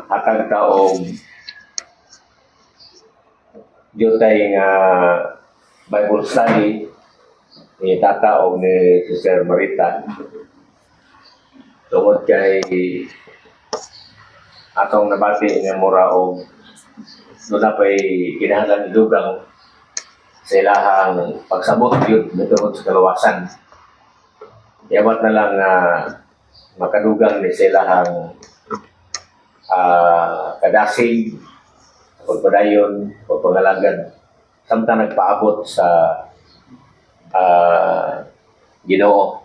hatag taong jutay nga Bible study ni tata o ni Sister Marita tungod kay atong nabati nga mura o doon pa'y kinahanglan dugang sa ilahang pagsabot yun tungod sa kaluwasan. Yawat na lang makadugang ni sa ilahang kadasig, pagpadayon, pagpangalagan, samtang nagpaabot sa Ginoo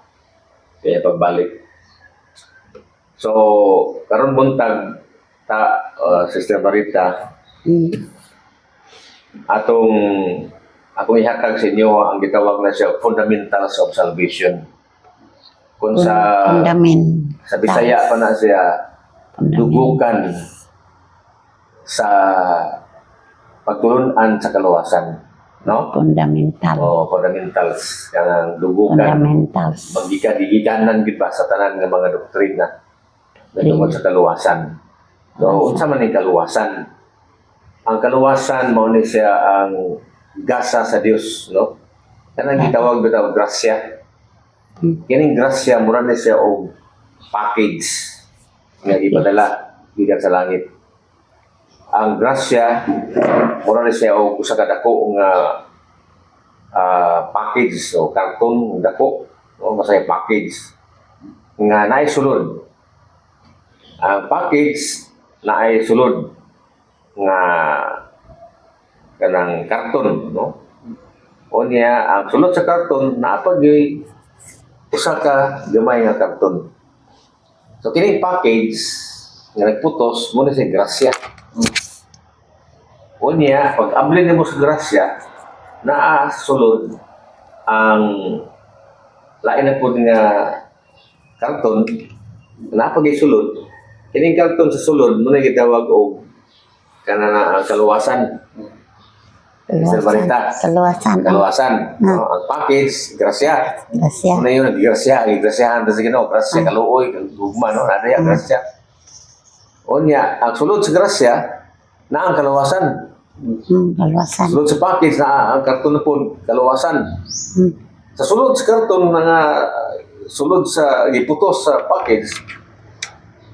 kaya pagbalik. So, karon buntag Sister Marita, akong ihatag sa inyo ang gitawag na siya Fundamentals of Salvation. Kung sa Bisaya pa na siya dugukan sa pagtulunan sa kaluwasan, no? Fundamentals kanang dugukan. Fundamentals. Maggikan-giganan gid ba sa tanan ng mga doktrina na tungkol sa kaluwasan. So, unsa man ang kaluwasan? Ang kaluwasan mao ni siya ang gasa sa Dios, no? Kanang gitawag bitaw grasya. Kining grasya mura ni siya og package nga ipadala gikan sa langit. Ang grasya mura ni siya og usa ka dako nga package o karton dako o masay package nga naay sulod. Ang package naay sulod nga kanang karton, no? O niya ang sulod sa karton naapagay usa ka gamay nga karton. So kining package nga nagputos mo na si grasya. O niya pag abli nimo sa grasya naa sulod ang lain na pud nga karton naapagay sulod. Kining karton sa sulod mo na gitawag og kanang kaluwasan. Kaluwasan. Ang package, grasya. Ano yun, grasya. Grasyahan sa Ginoo. Grasya, kaluoy, gugma, no? Ano yan, grasya. O niya, ang sulod sa grasya, na ang kaluwasan. Sulod sa package, na ang karton na po, kaluwasan. Sa sulod sa karton, sulod sa iputos sa package,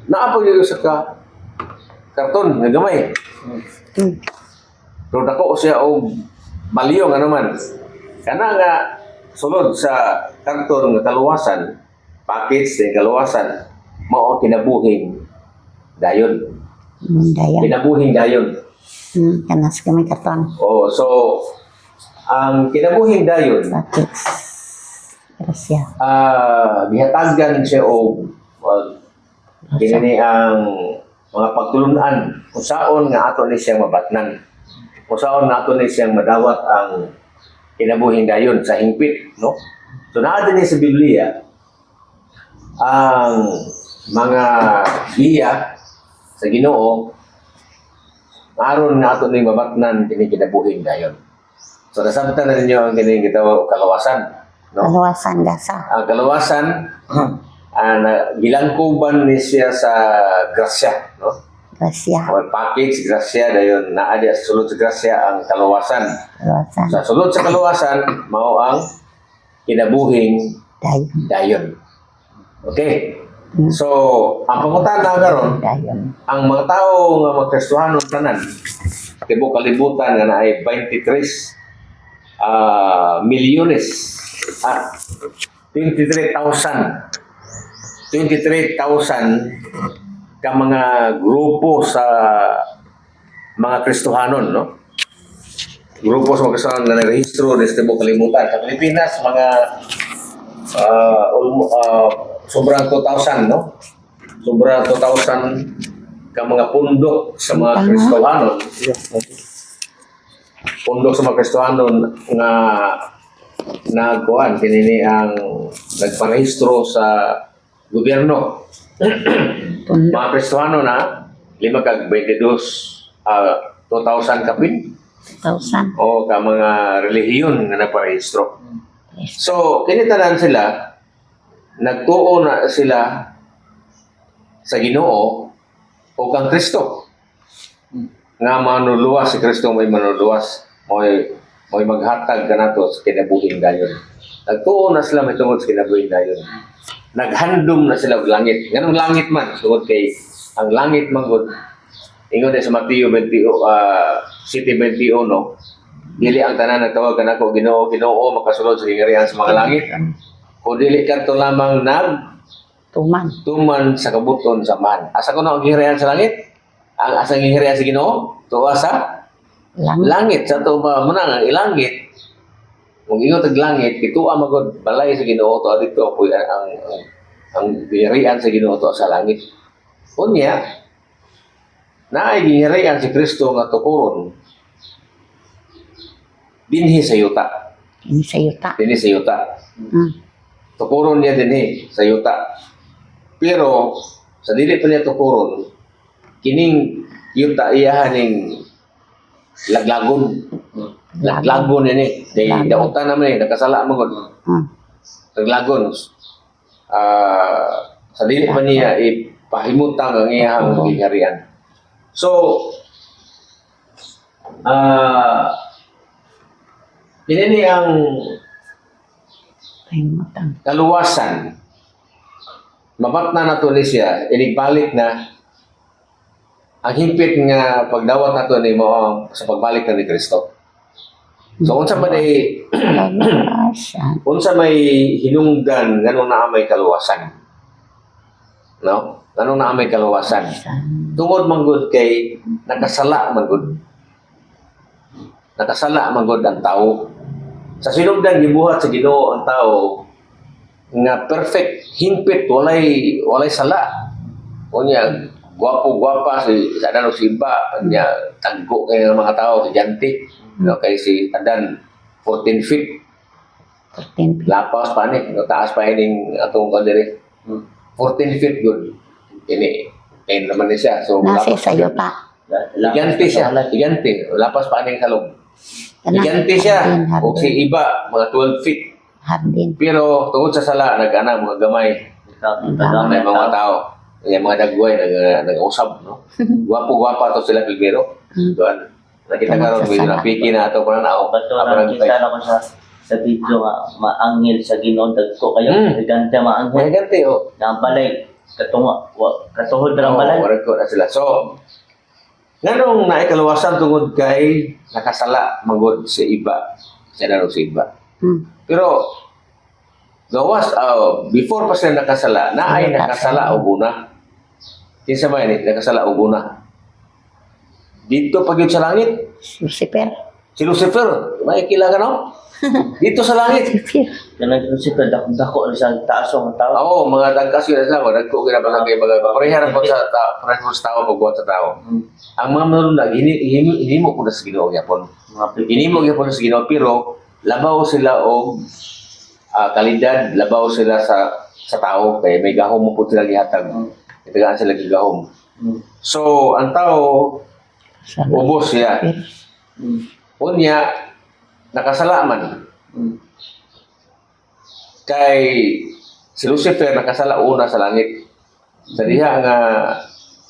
naapag yun sa karton, nga gamay. Pero dako siya o baliyong ano man. Kana nga sulod sa karton nga kaluwasan, package ng kaluwasan, mao kinabuhing dayon. Kinabuhing dayon. Kanas kami karton. Oh, so ang kinabuhing dayon, package. Grasya. Gihatagan siya o kinini ang mga pagtulunan kung saon nga ato ni siyang mabatnan. Kung saan nato ni siyang madawat ang kinabuhing dayon sa hingpit, no? So naa din sa Biblia ang mga giya sa Ginoo aron nato ni mabatnan kini kinabuhing dayon. So nasabtan na ninyo ang kini gitawag kalawasan, no? Kaluwasan gasa. Ang kalawasan gilangkuban ni siya sa grasya, no? Grasya. O package, grasya, dayon naadi sa sulod sa grasya ang kaluwasan. Sa sulod sa kaluwasan, mao ang kinabuhing dayon. Okay? So, ang pangutana karon, ang mga tao nga magkristohanon tanan, tibok kalibutan nga naay 23 milyones, 23,000 ka mga grupo sa mga Kristohanon, no? Grupo sa mga Kristohanon na nag-rehistro sa tibok kalibutan. Sa Pilipinas, mga sobrang 2,000, no? Sobrang 2,000 ka mga pundok sa mga Kristohanon. Pundok sa mga Kristohanon nga nagkuhan, kinini ang nagparehistro sa gobyerno. Mga Kristohano na 5 kag 2,000 kapin 2,000 o ka mga relihiyon nga nagparehistro. So kinitanan sila nagtuo na sila sa Ginoo o kang Kristo nga manuluwas si Kristo may manuluwas mo'y maghatag kanato sa kinabuhing dayon. Nagtuon na sila may tungod sa kinabuhing dayon. Naghandom na sila og langit. Ganong langit man tungod kay ang langit man gud ingon sa Mateo 20 City 21 no. Dili ang tanan nagtawag kanako Ginoo Ginoo makasulod sa kingharian sa mga langit. Kung dili kadto lamang tuman sa kabuton sa man. Asa ko na ang kingharian sa langit? Ang asang kingharian sa Ginoo tuwa sa langit sa to ba manang ang ilangit. Kung ingon tag langit kituwa magod balay sa Ginoo to adto po ang kingharian sa Ginoo to sa langit. Unya naay kingharian si Kristo nga tukuron dinhi sa yuta. Ini sa yuta. Dinhi sa yuta. Mm. Tukuron niya dinhi sa yuta. Pero sa dili pa niya tukuron, kining yuta iyahaning laglagon. Laglagon ini. Kay dautan naman nakasala mo gud. Mm. Laglagon. Sa dili pa niya ipahimutang ang iyahang kingharian. So, ini ang Pahimutang. kaluwasan. Mabat na nato ni siya, inigbalik na ang higpit nga pagdawat nato ni mo sa pagbalik na ni Kristo. So unsa ba day Kaluwasan. unsa may hinungdan nganong naa may kaluwasan? No? Nganong naa may kaluwasan? Tungod man gud kay nakasala man gud. Nakasala man gud ang tawo. Sa sinugdan gibuhat sa Ginoo ang tawo nga perfect, hingpit, walay sala. Unya gwapo-gwapa si Adan o si Iba, unya tagko kay mga tao si Janti. No, kay si Adan 14 feet. 14 Lapas pa ni, no, taas pa ining atong kadiri. 14 feet good. Ini naman ni siya. So Nasa lapas- sa yuta. Gigante siya, gigante. Lapas pa ning kalong. Gigante siya. O si Iba, mga 12 feet. Hardin. Pero tungod sa sala, nag-ana mga gamay. May mga tao. Yung mga dagway, nag-usab, no? Gwapo-gwapa to sila Pilbero. Doon. Nakita ka ron, medyo napiki na ito. Parang nao. Bato na nakita na ko sa video nga maangil sa Ginoo dagko kayo gigante Mga maangil ganti, oh. na balay katuhod ra balay. Ko na sila. So, nganong naikaluwasan tungod kay nakasala magod si Iba. Siya na rin si Iba. Mm. Pero, gawas, before pa sila nakasala, naay nakasala o guna. Kinsa ba yun? Nakasala o guna. Dito pag yun sa langit, Lucifer. si Lucifer, may kilala ka no? Dito sa langit. Lucifer. Kanang si dako sa taas ng tao. Oo, mga dagkas yun sa ako, nagko kinabasan kayo mga parehan po sa tao, pagbuhat sa tao. Ang mga manunag, hinimo ko na sa Ginoo yapon. Mga Hinimo yapon sa Ginoo, pero labaw sila o kalidad, labaw sila sa tao, kaya may gahom mo po sila gihatag. Itagaan sila gigahom. So, ang tao, Sa ubos siya. Unya, nakasalaman. Kay si Lucifer nakasala una sa langit. Sa diha nga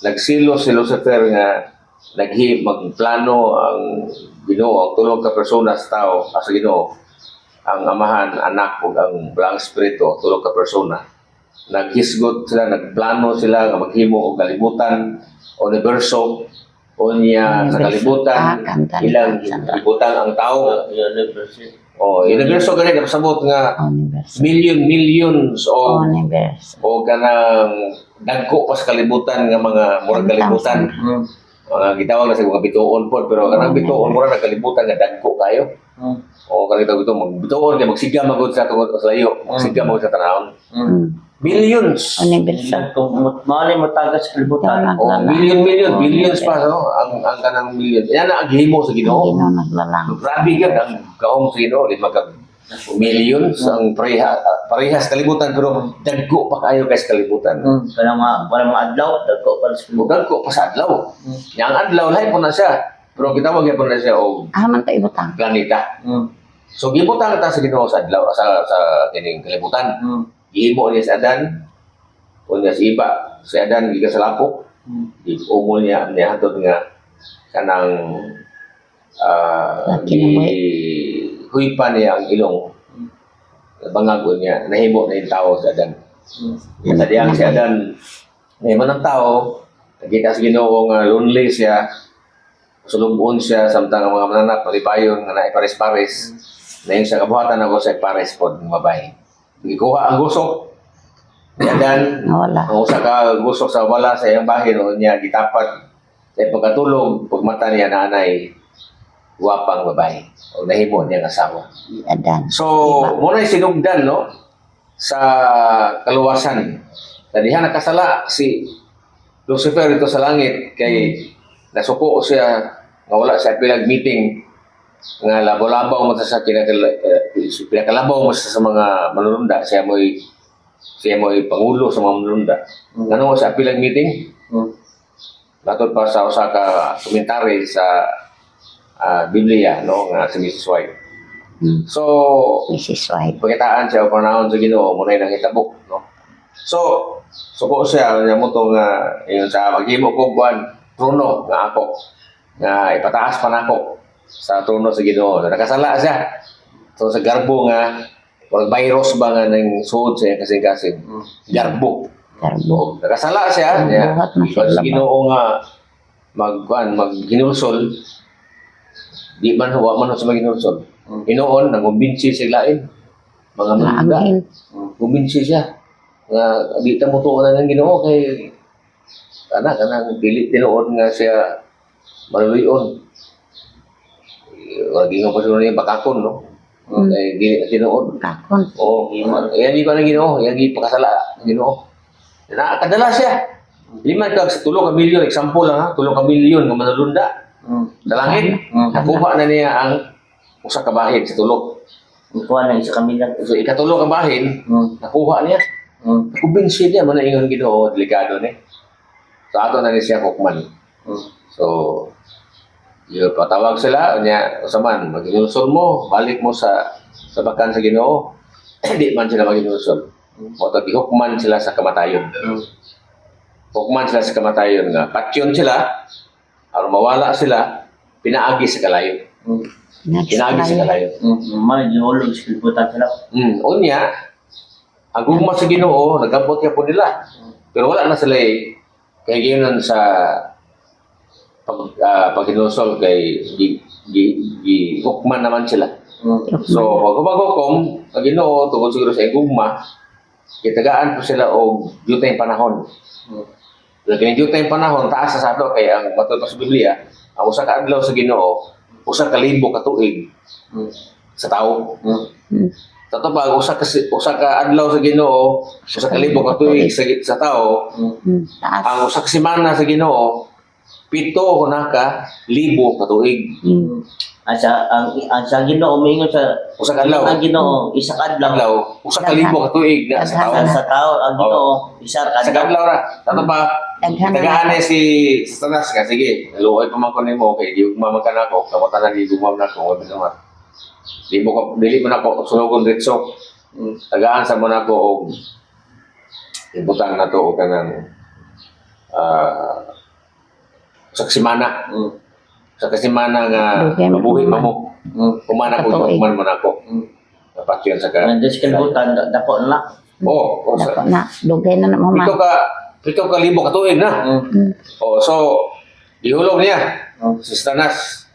nagsilo si Lucifer nga magplano ang Ginoo, ang tulong ka persona sa tao, sa Ginoo, ang Amahan, Anak, ug ang Blank Espiritu, tulong ka persona. Naghisgot sila, nagplano sila nga maghimo og kalibutan, universo, unya sa kalibutan, ilang kalibutan ang tao. university. Universo gani napasabot nga Universe. millions o Universe. kanang dagko pa sa kalibutan nga mga murag kalibutan. Mga gitawag na sa mga bituon po, pero kanang bituon mura na kalibutan nga dagko kayo. O kanang bituon magbituon kay magsiga magud sa tungod sa layo, magsiga magud sa tanawon. Millions. Universe. Kung maali mo tagas sa kalibutan. Billions pa no ang kanang million. Yan na ang himo sa Ginoo. Ginoo naglalang. Grabe gid ang gaong sa Ginoo, lima ka millions ang parehas kalibutan pero dagko pa kayo kay sa kalibutan. Walang mga adlaw dagko para sa kalibutan. Dagko pa sa adlaw. Yang adlaw lahi po na siya. Pero kita wag po na siya og Man tayo ibutang. planeta. So gibutang ta sa Ginoo sa adlaw sa kining kalibutan. Gihimo niya sa Adan, o niya si Iba, si Adan gikan sa lapok, Umol niya hatod nga kanang huipan niya ang ilong. Bangagon niya, nahimo na yung tao sa Adan. Sa diyang si Adan, nahimo ng tao, nakita sa Ginoo nga lonely siya, sulubon siya, samtang ang mga mananap, malipayon, nga naipares-pares, na yung sa kabuhatan ako sa pares po ng babae. Ikuha ang gusok, ni Adan, Nawala. ang usa ka gusok sa wala sa iyang bahin, o niya gitapat, sa pagkatulog, pagmata niya na anay, guwapang babae, o nahimo niyang asawa. Adan. So, muna yung sinugdan, no? Sa kaluwasan. Tadihan nakasala si Lucifer ito sa langit kay nasuko siya nga wala sa pilag meeting nga labaw-labaw mo sa pinakalabaw mo sa mga manununda. Siya mo'y pangulo sa mga manununda. Ano sa pilag meeting? Natod pa sa usa ka komentary sa Biblia, no? Nga si Mrs. White. So, Mrs. White. pakitaan siya o panahon sa Ginoo mo na yung hitabok, no? So, suko siya niya mo to nga yung sa maghimo ko buwan trono nga ako nga ipataas pa nako sa trono sa Ginoo. Nakasala siya. So sa garbo nga or virus ba nga ng suod siya kasing-kasing. Garbo. Garbo. Nakasala siya. Niya. Buhat na siya Sa laban. Ginoo nga maghinulsol di man huwa man sa maghinulsol. Inoon nangumbinsi sila mga manunda. Naangin. Kumbinsi siya nga di ta mo tuon ng Ginoo kay kanang dili tinuod nga siya maluyon. Wag gingo pa niya bakakon, no? Kay dili tinuod. Kakon. Oo, yan di pa ng Ginoo, yan di pakasala ng Ginoo. Nakadala siya. 5 ka sa 3 ka milyon, example lang ha, 3 ka milyon nga manalunda. Sa langit, nakuha na niya ang usa ka bahin sa tulok. Kuha na isa kami lang. So ikatulo ka bahin, nakuha niya. Kumbinsi niya man ingon Ginoo, delikado ni. So ato na ni siya hukman. So yun patawag sila niya usaman maghinulsol mo, balik mo sa bakan sa Ginoo. Di man sila maghinulsol. O to hukman sila sa kamatayon. Hukman sila sa kamatayon nga patyon sila aron mawala sila pinaagi sa kalayo. Pinaagi sa kalayo. Man, yung ulo, iskilputan sila. Unya, ang gugma sa Ginoo, nagabot niya po nila. Pero wala na sila kay ginoon sa paghinusol kay hukman naman sila. So, pag humagukom, ang Ginoo, tungkol siguro sa gugma, kitagaan po sila o jutay panahon. Kaya kinijutay yung panahon, taas sa ato kay ang matutok sa Biblia, ang usa ka adlaw sa Ginoo, usa ka libo ka tuig sa tao. Sa tupag, usa ka adlaw sa Ginoo, usa ka libo ka tuig sa tao, Taas. ang usa ka semana sa Ginoo, 7 ka libo ka tuig. Ang sa Ginoo, umingon sa Usa ka adlaw. ang Ginoo, isa ka adlaw. Adlaw, usa ka libo ka tuig na sa tao. Sa tao, ang Ginoo, isa ka Sa adlaw ra. Sa tupag, Daghan na tagaan na si Satanas nga, sige, luoy pa man ko nimo kay di ugma man kanako, kamutan na di ugma man ako, wabi naman. Dili man ako sunugon diretso. Tagaan sa mo nako og ibutang na to o kanang sa simana. Sa kasimana nga Dugay mo mabuhi pa kuman. mo. Kumana ko Katuig. human man ako. Napatyon sa ka. Nandiyan sa kalibutan, dako na. Oh, Dako na. Dugay na mo ma. pito ka libo ka tuig na. Oh, so ihulog niya si Satanas,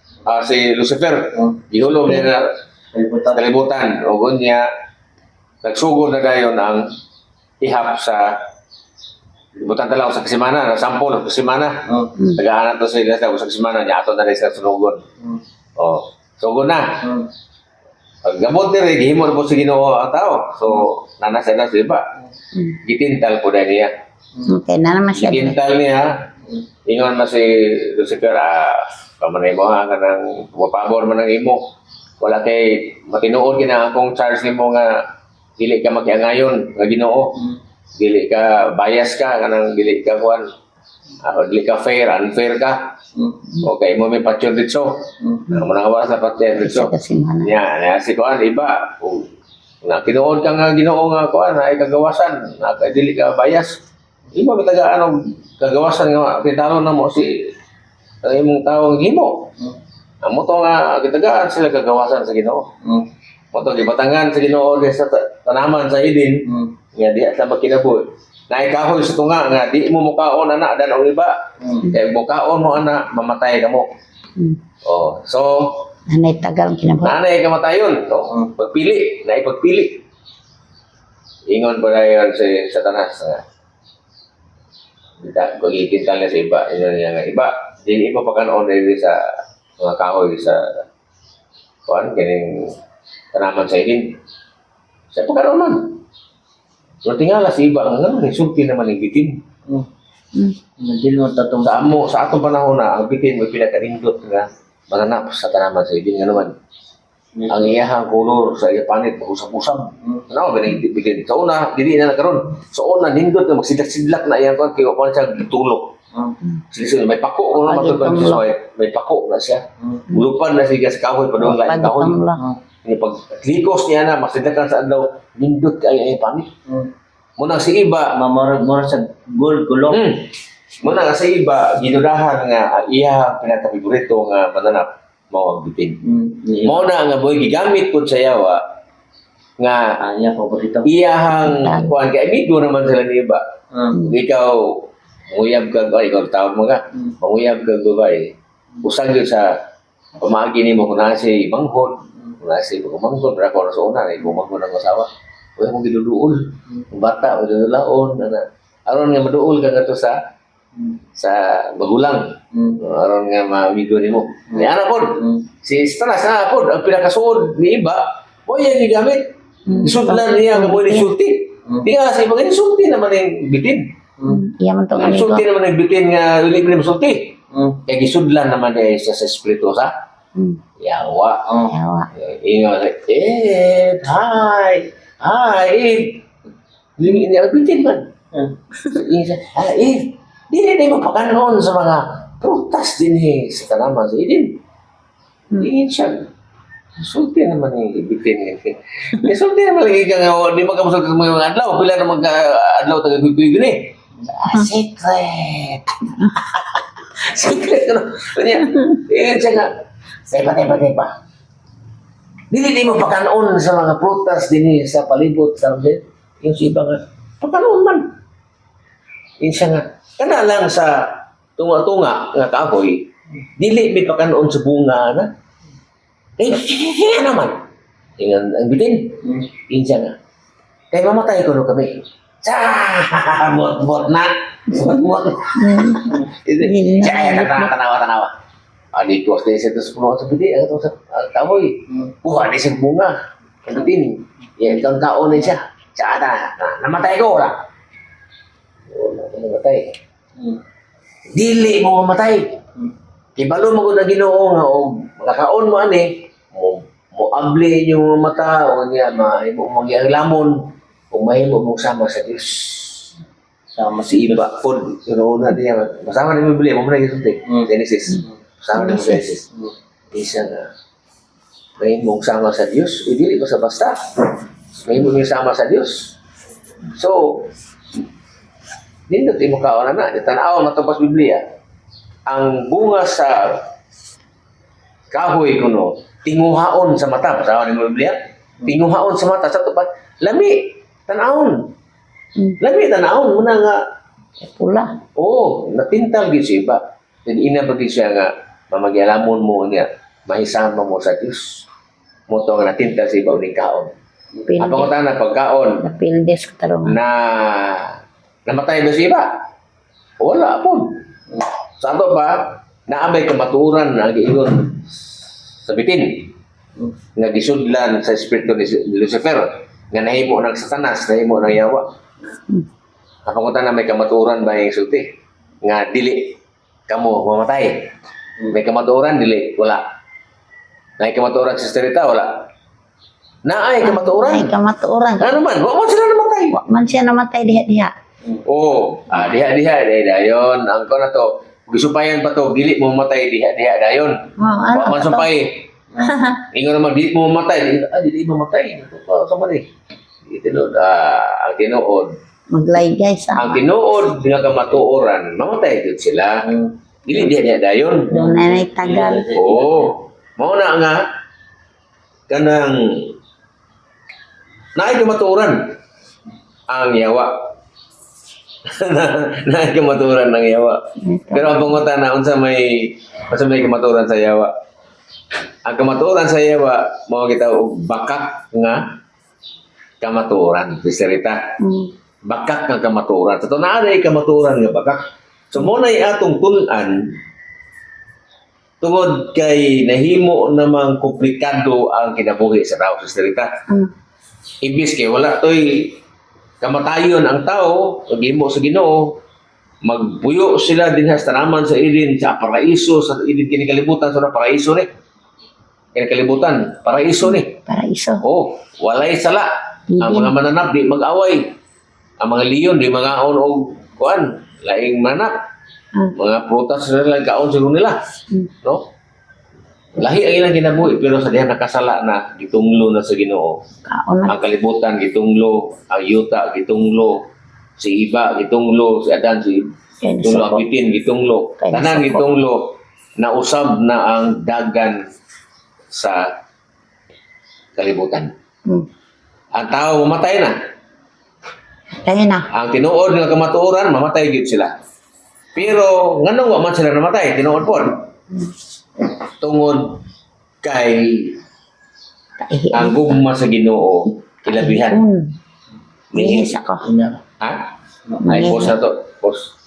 si Lucifer. Ihulog niya na Kalibutan. kalibutan. O niya nagsugod na dayon ang ihap sa libutan talaw sa kasimana, sampol sa kasimana. Tagahan to sila sa kasimana niya ato na rin sa sunugod. Oh, sugod na. Pag gamot ni Reg, himo na po sa Ginoo ang tao. So, nanasa na siya. Gitintal po na niya. Okay na naman siya. Gitintal niya. Ingon na si Lucifer, pamanay mo ha, kanang mapabor man ang imo. Wala kay matinuod kina akong charge nimo nga dili ka makiangayon nga Ginoo. Dili ka bias ka, kanang dili ka kuan. Dili ka fair, unfair ka. Okay, mo may patyon dito. Mo nang awas na patyon dito. Sa kasimana. Nya, si kuan iba. Na tinuod ka nga Ginoo nga kuan ay kagawasan, na dili ka bias. Iba bitagaan og kagawasan nga kitalo na mo si ang imong taong himo. Ang mo to nga kitagaan sila kagawasan sa Ginoo. Mo to gibatangan sa Ginoo di sa tanaman sa Eden. Nga di at makinabuhi. Na ikahoy sa tunga nga di mo mukaon ana dan og iba. Kay mukaon mo ana mamatay ka mo. Oh, so Nanay tagal ang kinabuhi. nanay kamatayon, no? Pagpili, na ipagpili. Ingon pa dayon si Satanas nga kita pagikintal na sa iba, ingon niya nga iba. Dili iba pa kanon dili sa mga kahoy sa kuan kining tanaman sa Eden. Sa pagkaroon man. So tingala si iba nga resulti naman ng bitin. Dili mo tatong Sa atong panahon na ang bitin mo pinakanindot nga mananap sa tanaman sa Eden nga naman. Ang iyahang kolor sa iya panit usap-usap. Ano ba nang bitin? Sa una dili na nagkaroon. Sa una nindot na magsidlak-sidlak na iyang kuan kay kuan siya gitulok. Sila may pako ko naman ito may pako na siya. Ulupan na siya sa kahoy padung lain kahoy. Ini pag likos niya na magsidlakan sa adlaw nindot kay ay panit. Muna si iba mamor sa gold gulong. Muna nga sa iba, ginudahan nga iya pinaka-favorito nga mananap mao ang bitin. Muna nga boy gigamit pud sa yawa nga Anya paborito. iyahang kuan kay amigo naman sila ni iba. Ikaw muyab ka ba ikaw tawag mo ka. Manguyab ka babae. Usag yun sa pamagi nimo kung nasi manghod, kung nasi manghod, para ko sa una ay manghod ang asawa. Uy mo giduduol. Ang bata o dudulaon ana. Aron nga maduol ka ngadto sa magulang. Aron nga mamigo nimo. Ni ana pod si Satanas na pod ang pinakasuod ni iba, mo yang gigamit. Isudlan niya nga mo ni sulti. Tinga sa ibang sulti naman yung bitin. Iya man tong Ang amigo. sulti naman yung bitin nga dili mo sulti. Kaya gisudlan naman niya sa espiritu sa yawa. Yawa. Ingat, hi, Ed. Hindi ako bitin man. Ed, di mo pagkanoon sa mga prutas din sa tanaman sa Eden. Ingin siya. Sulti naman yung bitin. Sulti naman lagi ka nga, di magkamusal ka mga adlaw. Pila na mag-adlaw taga-pipig ni. Secret. Secret ka na. Ingin siya nga. Tepa. Dili mo pagkanoon sa mga prutas din sa palibot sa mga yung siba nga. Pagkanoon man. Ingin siya nga. Kana lang sa tunga-tunga nga kahoy, dili may pagkanoon sa bunga na. Kaya naman. Tingnan ang bitin. Insa nga. Kaya mamatay ko kami. Bot na. Bot. Kaya tanawa. Dito sa ito sa puno sa bitin. Ito sa kahoy. Kuha di sa bunga. Ang bitin. Yan, itong taon na siya. Namatay ko. Wala. Namatay. Dili mo mamatay. Kibalo mo ko na Ginoo nga o makakaon mo ani mo abli yung mata o niya mahimo mong lamon kung mahimo mong sama sa Dios. Sama si iba pod una diya masama ni Biblia mo na gisulti Genesis. Sama ni Genesis. Isa nga mahimo mong sama sa Dios, dili basta basta. Mahimo mong sama sa Dios. So nindot imo kaon na tanaw matubas Biblia. Ang bunga sa kahoy kuno tinguhaon sa mata sa ni Biblia. Tinguhaon sa mata sa tupad. Lami tanawon. Lami tanawon muna nga Pula. natintal gid siya iba. Then ina ba gid siya nga mamagyalamon mo niya mahisama mo sa Dios. Mo to nga natintal sa iba uning kaon. Apa ko na pagkaon Napildes ko tarong. na namatay ba siya iba? Wala po. Sa ato ba, naabay kamaturan na giingon sa bitin. Nga gisudlan sa espiritu ni Lucifer. Nga nahimo ng Satanas, nahimo ng yawa. Kapangutan na may kamaturan ba yung sulti? Nga dili kamo mamatay. May kamaturan, dili, wala. May kamaturan sa sterita, wala. Naay kamaturan. Ay kamatuoran. Ano man, wala sila namatay. Man siya namatay diha-diha. Diha dayon. Ang ko na to, gisupayan pa to, dili mo mamatay diha dayon. Ano Man sumpay. Ingon naman dili mo mamatay, dili mo mamatay. Ito pa sa man eh. Ito ang tinuod Maglaygay sa Ang tinuod nga kamatuoran, mamatay gyud sila. Dili diha dayon. doon na tagal. Oo. Mao na nga kanang naay kamatuoran ang yawa. Naay kamatuoran ang yawa. Pero ang pangutan na unsa may kamatuoran sa yawa. Ang kamatuoran sa yawa mao kita og bakak nga kamatuoran, bisirita. Bakak nga kamatuoran. Sa tunay kamatuoran nga bakak. So mo na atong tun-an tungod kay nahimo namang komplikado ang kinabuhi sa tao sa istorita. Ibis kay wala toy kamatayon ang tao, paghimo sa Ginoo, magpuyo sila din sa tanaman sa Eden, sa paraiso, sa Eden kinikalibutan sa paraiso ni. Kinikalibutan, paraiso ni. Paraiso. Oh, walay sala. Ang mga mananap di mag-away. Ang mga leon di mag-aon og kuan, laing manap. Mga prutas sila lang kaon siguro nila. No? Lahi ang ilang kinabuhi pero sa diha nakasala na gitunglo na sa Ginoo. Kaon na. Ang kalibutan gitunglo, ang yuta gitunglo, si Iba gitunglo, si Adan si Yan, gitunglo, ang soko. bitin gitunglo, Kaya tanan soko. gitunglo, nausab na ang dagan sa kalibutan. Ang tao mamatay na. Kaya na. Ang tinuod nga kamatuoran mamatay gyud sila. Pero nganong wa man sila namatay tinuod pod? Tungod kay Kaihi. ang gugma sa Ginoo ilabihan. Bihis ako. Ha? Ay, pause na to. Pause.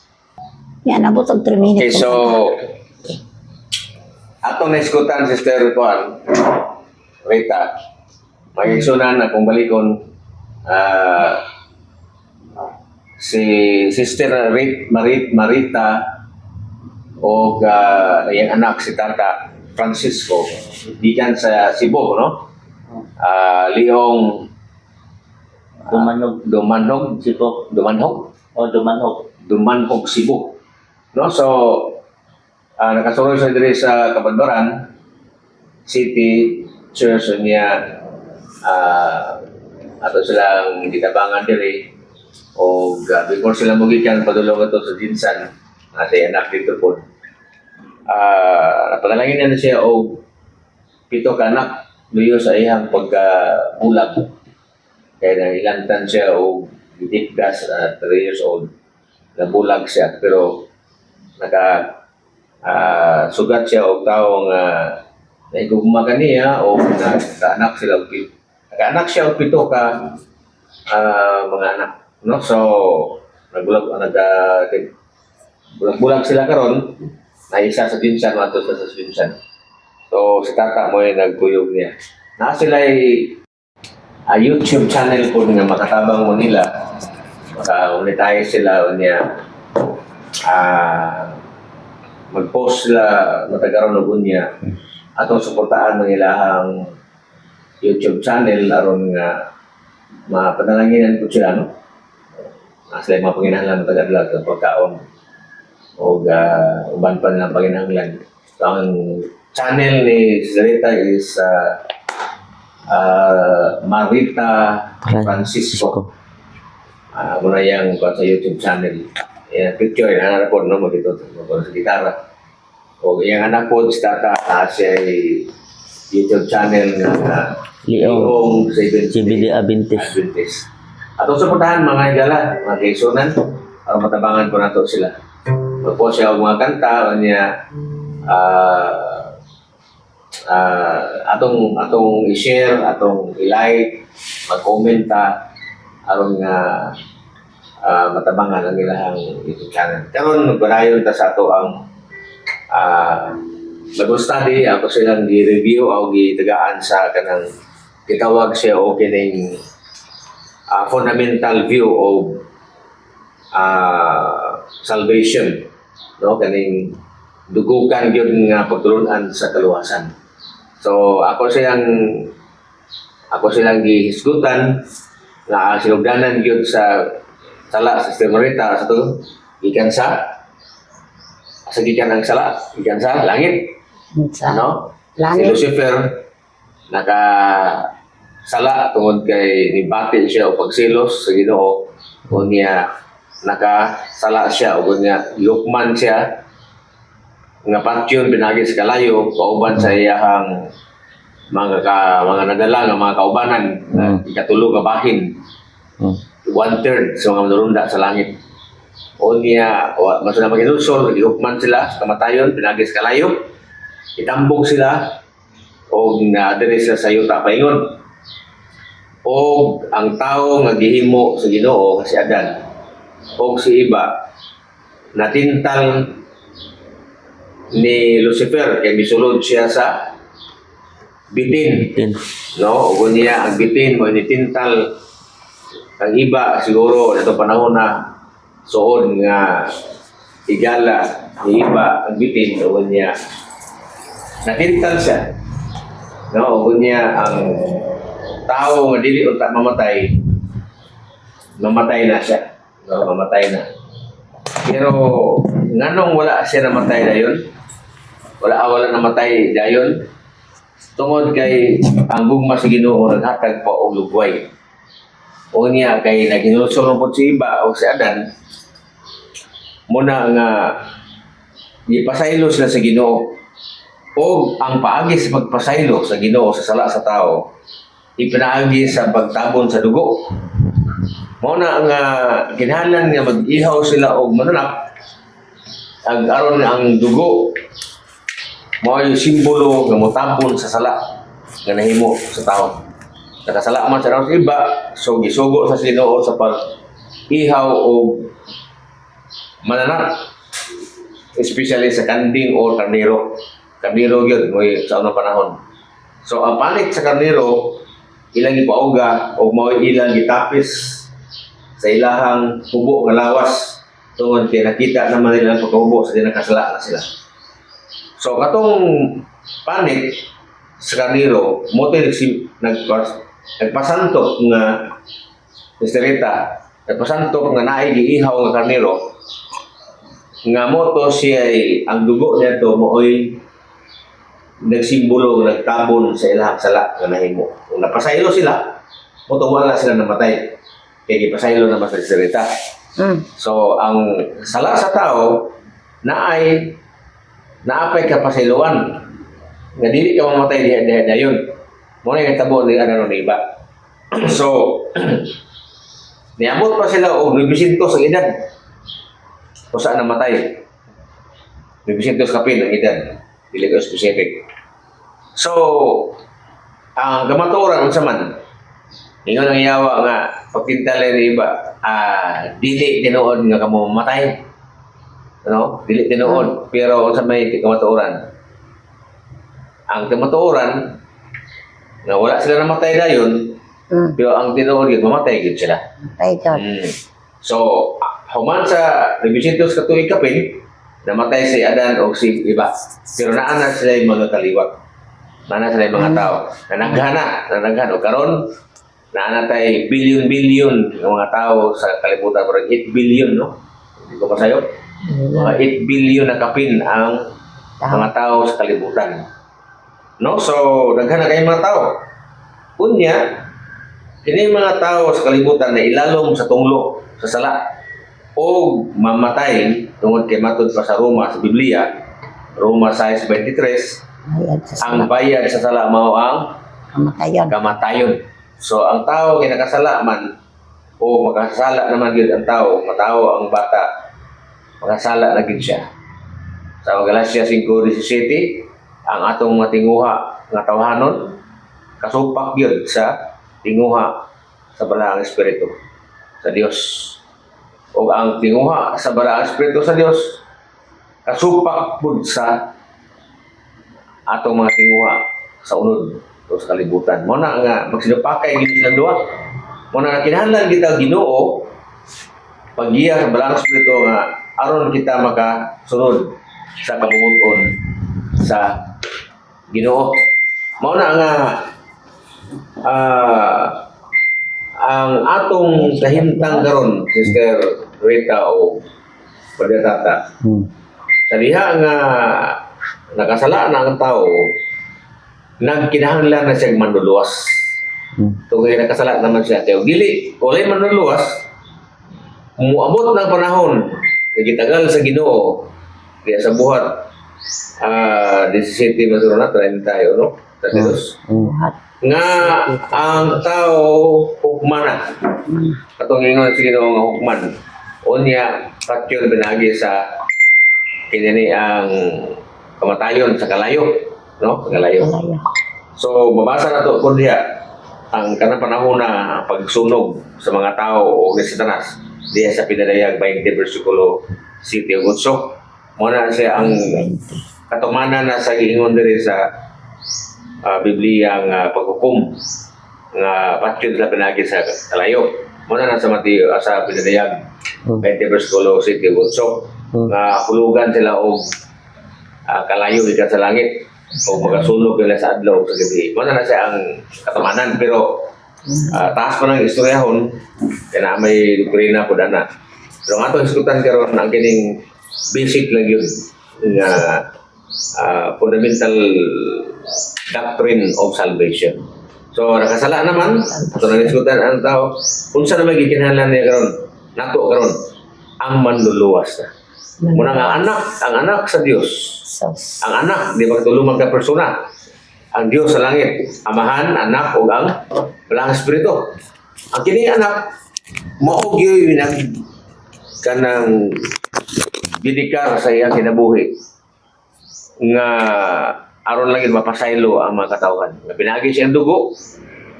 Yan, nabot og 3 minutes. Okay, so atong naiskutan, Sister Juan, Rita, mag-iksunan na kung balikon si Sister Marita o yung anak si Tata Francisco diyan sa Cebu, no? Leong Dumanog. Dumanhog, Sipo. Dumanhog, O Dumanhog. Dumanhog, Cebu. No? So, nakasulong sa diri sa Kabadbaran City Church niya ato silang gitabangan diri o before sila mugikan padulong ito sa Jinsan sa anak dito po. Napanalangin na siya o 7 ka anak luyo sa iyang pagkabulag. Kaya nangilantan siya o gitigdas 3 years old. Nabulag siya pero sugat siya og taong naigugma kaniya o nagkaanak sila og nagkaanak siya og 7 ka mga anak, no? So bulag sila karon na isa sa Binsan ato sa Binsan. So si tata mo ay nagkuyog niya na sila YouTube channel po nga makatabang mo nila maka-monetize sila niya mag-post sila matagaron og unya atong suportaan ng ilahang YouTube channel aron nga mapadalanginan ko sila, no? Sila mga panginahanglan matagadlag sa pagkaon o uban pa nilang panginahanglan. So, ang channel ni Rita is Marita Francisco. Muna yung sa YouTube channel. Picture, anak ko, no? Magito sa gitara. O yung anak ko, Tata, siya ay YouTube channel na Leong CBD Abintes. Adventist. Atong suportahan mga igala, mga kaisunan, para matabangan ko nato sila. Magpo siya og mga kanta o niya atong i-share, atong i-like, mag-commenta aron nga matabangan ang ilahang YouTube channel. Karon nagpadayon ta sa ato ang mag-study ako silang gi-review o gitagaan sa kanang gitawag siya o kining fundamental view of salvation, no? Kaning dugukan gyud nga pagtulunan sa kaluwasan. So ako silang gihisgutan na sinugdanan gyud sa sala sa Marita sa to gikan sa gikan ang sala gikan sa langit, Sa no? Si langit. Lucifer sala tungod kay nibati siya o pagsilos sa Ginoo Unya nakasala siya o unya lukman siya nga patyon pinagi sa kalayo kauban sa iyahang mga nadala nga mga kaubanan nga ikatulo ka bahin. 1/3 sa mga manurunda sa langit. Unya mas na maginusol gihukman sila sa kamatayon pinagi sa kalayo. Itambog sila o naadiri sila sa yuta paingon. O ang tao nga gihimo sa Ginoo nga si Adan o si Iba natintal ni Lucifer kay misulod siya sa bitin, no? O niya ang bitin mo nitintal ang Iba siguro ito panahon na suod nga igala ni Iba ang bitin o niya natintal siya, no? O niya ang tao nga dili unta mamatay na siya, no? Mamatay na. Pero nganong wala siya namatay dayon? Wala namatay dayon tungod kay ang gugma sa Ginoo naghatag pa og lugway. O niya kay naginulsol po si Iba o si Adan muna nga gipasaylo sila sa Ginoo. O ang paagi sa pagpasaylo sa Ginoo sa sala sa tao ipinaagi sa pagtabon sa dugo. Mao na nga kinahanglan nga mag-ihaw sila og mananap ang aron ang dugo mao yung simbolo nga motabon sa sala nga nahimo sa tao. Nakasala man sa Iba, so gisugo sa Ginoo sa pag-ihaw og mananap, especially sa kanding o karnero. Karnero gyud mo sa unang panahon. So ang panik sa karnero ilang ipauga o mao ilang gitapis sa ilahang hubo nga lawas tungod kay nakita naman nila ang pagkahubo sa dinakasala na sila. So katong panik sa karnero mo nagpasantok nga Misterita nagpasantok nga naay giihaw nga karnero nga mo to siya ang dugo niya to mooy nagsimbolo nagtabon sa ilahang sala nga nahimo. Kung napasaylo sila, mo wala sila namatay. Kaya gipasaylo naman sa Misterita. So ang sala sa tao naapay kapasayloan nga dili ka mamatay dayon. Mo na tabo ni ano ni Iba. So niabot pa sila og 900 sa edad. O saan namatay? 900 kapin ang edad. Dili ko specific. So ang kamatuoran unsa man ingon ang yawa nga pagtintala ni Iba dili tinuod nga kamo mamatay. No? Dili tinuod pero unsa may kamatuoran? Ang kamatuoran nga wala sila namatay dayon pero ang tinuod gyud mamatay gyud sila. So human sa 900 ka tuig kapin namatay si Adan o si Iba pero naana sila yung mga kaliwat. Naana sila yung mga tao nanaghan o karon naana tay billion ng mga tao sa kalibutan pero 8 billion no hindi ko masayo mga 8 billion na kapin ang mga tao sa kalibutan no. So daghan na kay mga tao unya kini mga tao sa kalibutan na ilalom sa tunglo sa sala o mamatay tungod kay matud pa sa Roma sa Biblia Roma 6:23 ang bayad sa sala mao ang kamatayon. So ang tao kay nakasala man o makasala naman gyud ang tao, matao ang bata, makasala na gyud siya. Sa Galacia 5:17, ang atong matinguha nga tawhanon kasupak gyud sa tinguha sa balaang espiritu sa Dios. O ang tinguha sa balaang espiritu sa Dios kasupak pud sa atong mga tinguha sa unod o sa kalibutan. Mo na nga magsinupakay gid sila duha. Mo na kinahanglan kita Ginoo paggiya sa balaang espiritu nga aron kita makasunod sa kabungon sa Ginoo. Mao na nga ang atong kahimtang karon Sister Rita o Pagdatata. Sa diha nga nakasala na ang tao nagkinahanglan na siyang manluluwas. Tungkol nakasala naman siya. Kaya dili, walay manluluwas, Muabot ng panahon, nagitagal sa Ginoo, kaya sa buhat, 17 masuro na, 30 tayo, no? 32. Buhat. Nga ang tao hukman na. Katong ingon sa Ginoo nga hukman. Unya, patyon binagi sa kinini ang kamatayon sa kalayo, no? Sa kalayo. Kalaya. So, mabasa na to kung diya ang kanang panahon na pagsunog sa mga tao o ni Satanas diya sa pinadayag 20 versikulo 7 ug 8. Muna siya ang katumanan na sa giingon diri sa Biblia nga paghukom nga patyon sa pinagi sa kalayo. Muna na sa Mateo sa pinadayag 20 versikulo 7 ug 8 nga hulugan sila og kalayo gikan sa langit o magasunog nila sa adlaw sa gabi. Muna na siya ang katumanan pero taas pa ng istoryahon kaya na may doktrina po na. Pero nga itong iskutan karon ang kining basic lang yun nga fundamental doctrine of salvation. So nakasala naman ito na iskutan ang tao kung saan naman gikinahanglan niya karon nato karon ang manluluwas na. Muna nga ang anak sa Dios. Sos. Ang anak, di ba katulungan ka persona? Ang Diyos sa langit, amahan, anak, o ang walang espiritu. Ang kining anak, maog yun ang kanang bidikar sa iyang kinabuhi nga aron lang yun mapasaylo ang mga katawhan. Nga pinagi siyang dugo,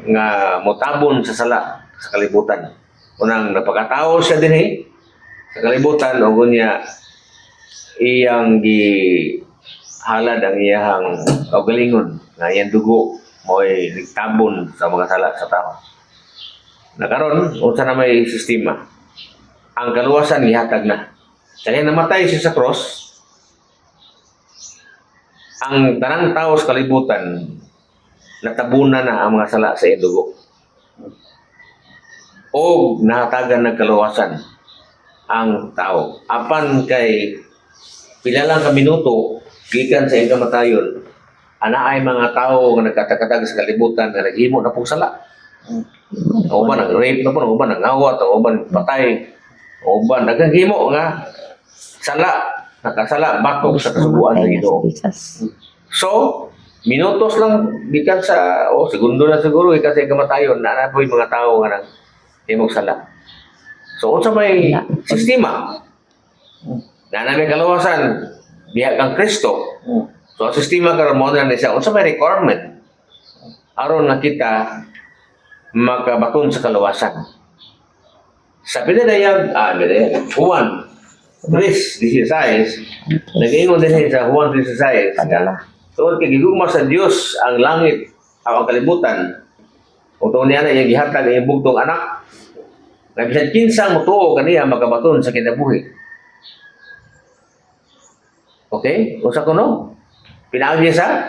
nga mutabon sa sala, sa kalibutan. Unang napagkatao siya din sa kalibutan, o gunya, iyang halad ang iyang kaugalingon nga iyang dugo mo'y nagtabon sa mga sala sa tao. Nakaroon, unsa na may sistema. Ang kaluwasan gihatag na. Kaya namatay siya sa cross, ang tanang tao sa kalibutan natabunan na ang mga sala sa iyang dugo. O nahatagan ng kaluwasan ang tao. Apan kay pila lang ka minuto gikan sa iyang kamatayon, ana ay mga tao nga nagkatakatag sa kalibutan nga naghimo na pong sala. O ba nag-rape na po, o ba nangawat, o ba patay, o ba naghimo nga sala, nakasala bakog sa kasubuan sa Ginoo. So, minutos lang gikan sa segundo na siguro gikan sa iyang kamatayon na ana po yung mga tao nga nang himog sala. So, unsa may sistema na may kaluwasan diha kang Kristo. So ang sistema karon mo na siya unsa may requirement aron nga kita makabaton sa kaluwasan. Sa pinadayag Juan 3:16 nag-ingon din sa Juan 3:16 Padala. tungod kay gigugma sa Dios ang langit ang kalibutan ug tuon niya na iyang gihatag ang iyang bugtong anak na bisan kinsang motuo kaniya makabaton sa kinabuhi. Okay? Usa ko no? Pinaagi sa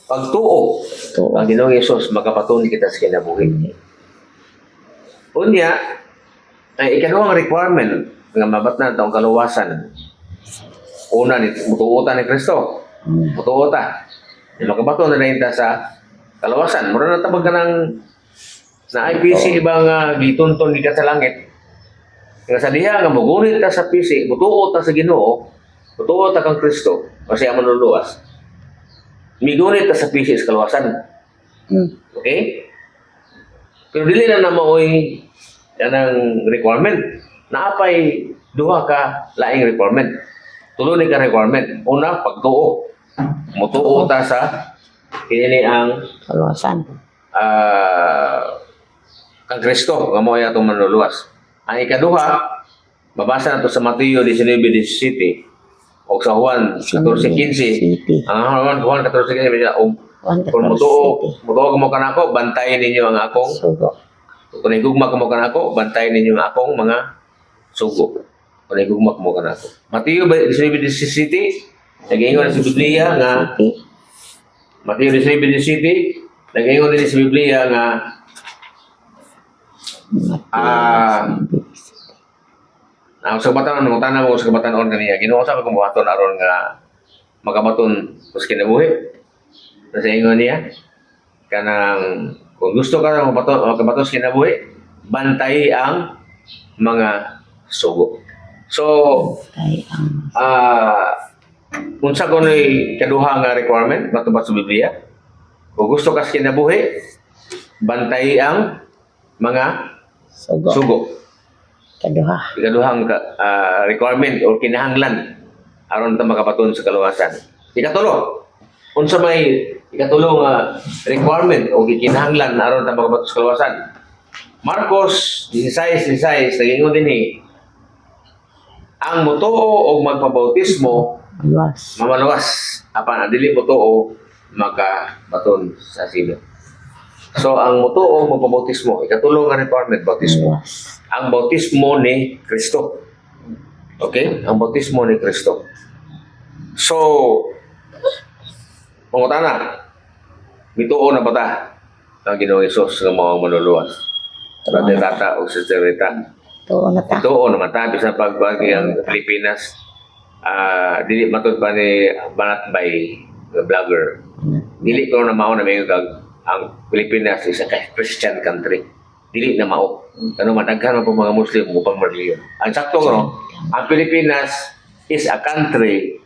pagtuo. Tuo. Ang Ginoong Hesus makapaton kita sa kinabuhi. Unya, ay ikaduhang requirement nga mabatnan taong kaluwasan. Una, mutuota ni Kristo. Mutuota. Makabaton na rin ta sa kaluwasan. Mura na tabag ka ng na IPC ibang gitunton di ka sa langit. Nga sa diha nga mugunit ta sa PC, mutuot ta sa Ginoo, mutuot ta kang Kristo, kasi ang manluluwas. Migunit ta sa PC sa kaluwasan. Okay? Pero dili na maoy kanang requirement. Naapay duha ka laing requirement. Tulo ni ka requirement. Una, pagtuo. Mutuo ta sa kini ang Kaluwasan. kang Kristo nga mao atong manluluwas. Ang ikaduha, babasa nato sa Mateo 19:17 o sa Juan 14:15. Ang Juan 14:15 kung mutuo ka mo kanako, bantayan ninyo ang akong Sugo. kung igugma ka mo kanako, bantayan ninyo ang akong mga sugo. Kung igugma ka mo kanako. Mateo 19:17 nag-ingon sa Biblia nga Mateo 19:17 nag-ingon din sa Biblia nga sa kabatan mo tanang mo sa kabatan-on kaniya Ginoo sa kumuhaton aron nga magabaton sa kinabuhi. Sa ingon niya kanang kung gusto ka nga magabaton sa kinabuhi, bantay ang mga sugo. So, Kay ang kung sa kuno'y kaduha nga requirement, matubad sa Biblia, kung gusto ka sa kinabuhi, bantay ang mga sugo. sugo. Kaduha. Ikaduhang requirement o kinahanglan aron ta makapaton sa kaluwasan. Ikatulo, unsa may ikatulong requirement o kinahanglan aron ta makapaton sa kaluwasan. Marcos 16:16 nagingon dinhi ang motuo o magpabautismo Luwas. mamaluwas apan ang dili motuo makabaton sa silo. So ang motuo magpabautismo ikatulong nga requirement bautismo. Luwas. Ang bautismo ni Kristo. Okay? Ang bautismo ni Kristo. So, pangutana, bituo na ba ta ang Ginoong Hesus nga mga manluluwas? Brother Rata o Sister Rita. Tuo na ta. Bituo naman ta, bisan pagbagi ang Pilipinas, dili matud pa ni Banatbay, the vlogger. Dili ko na mao na may ang Pilipinas is a Christian country. Dili na mao. Ano madaghan man po mga Muslim upang marliyon. Ang sakto no, ang Pilipinas is a country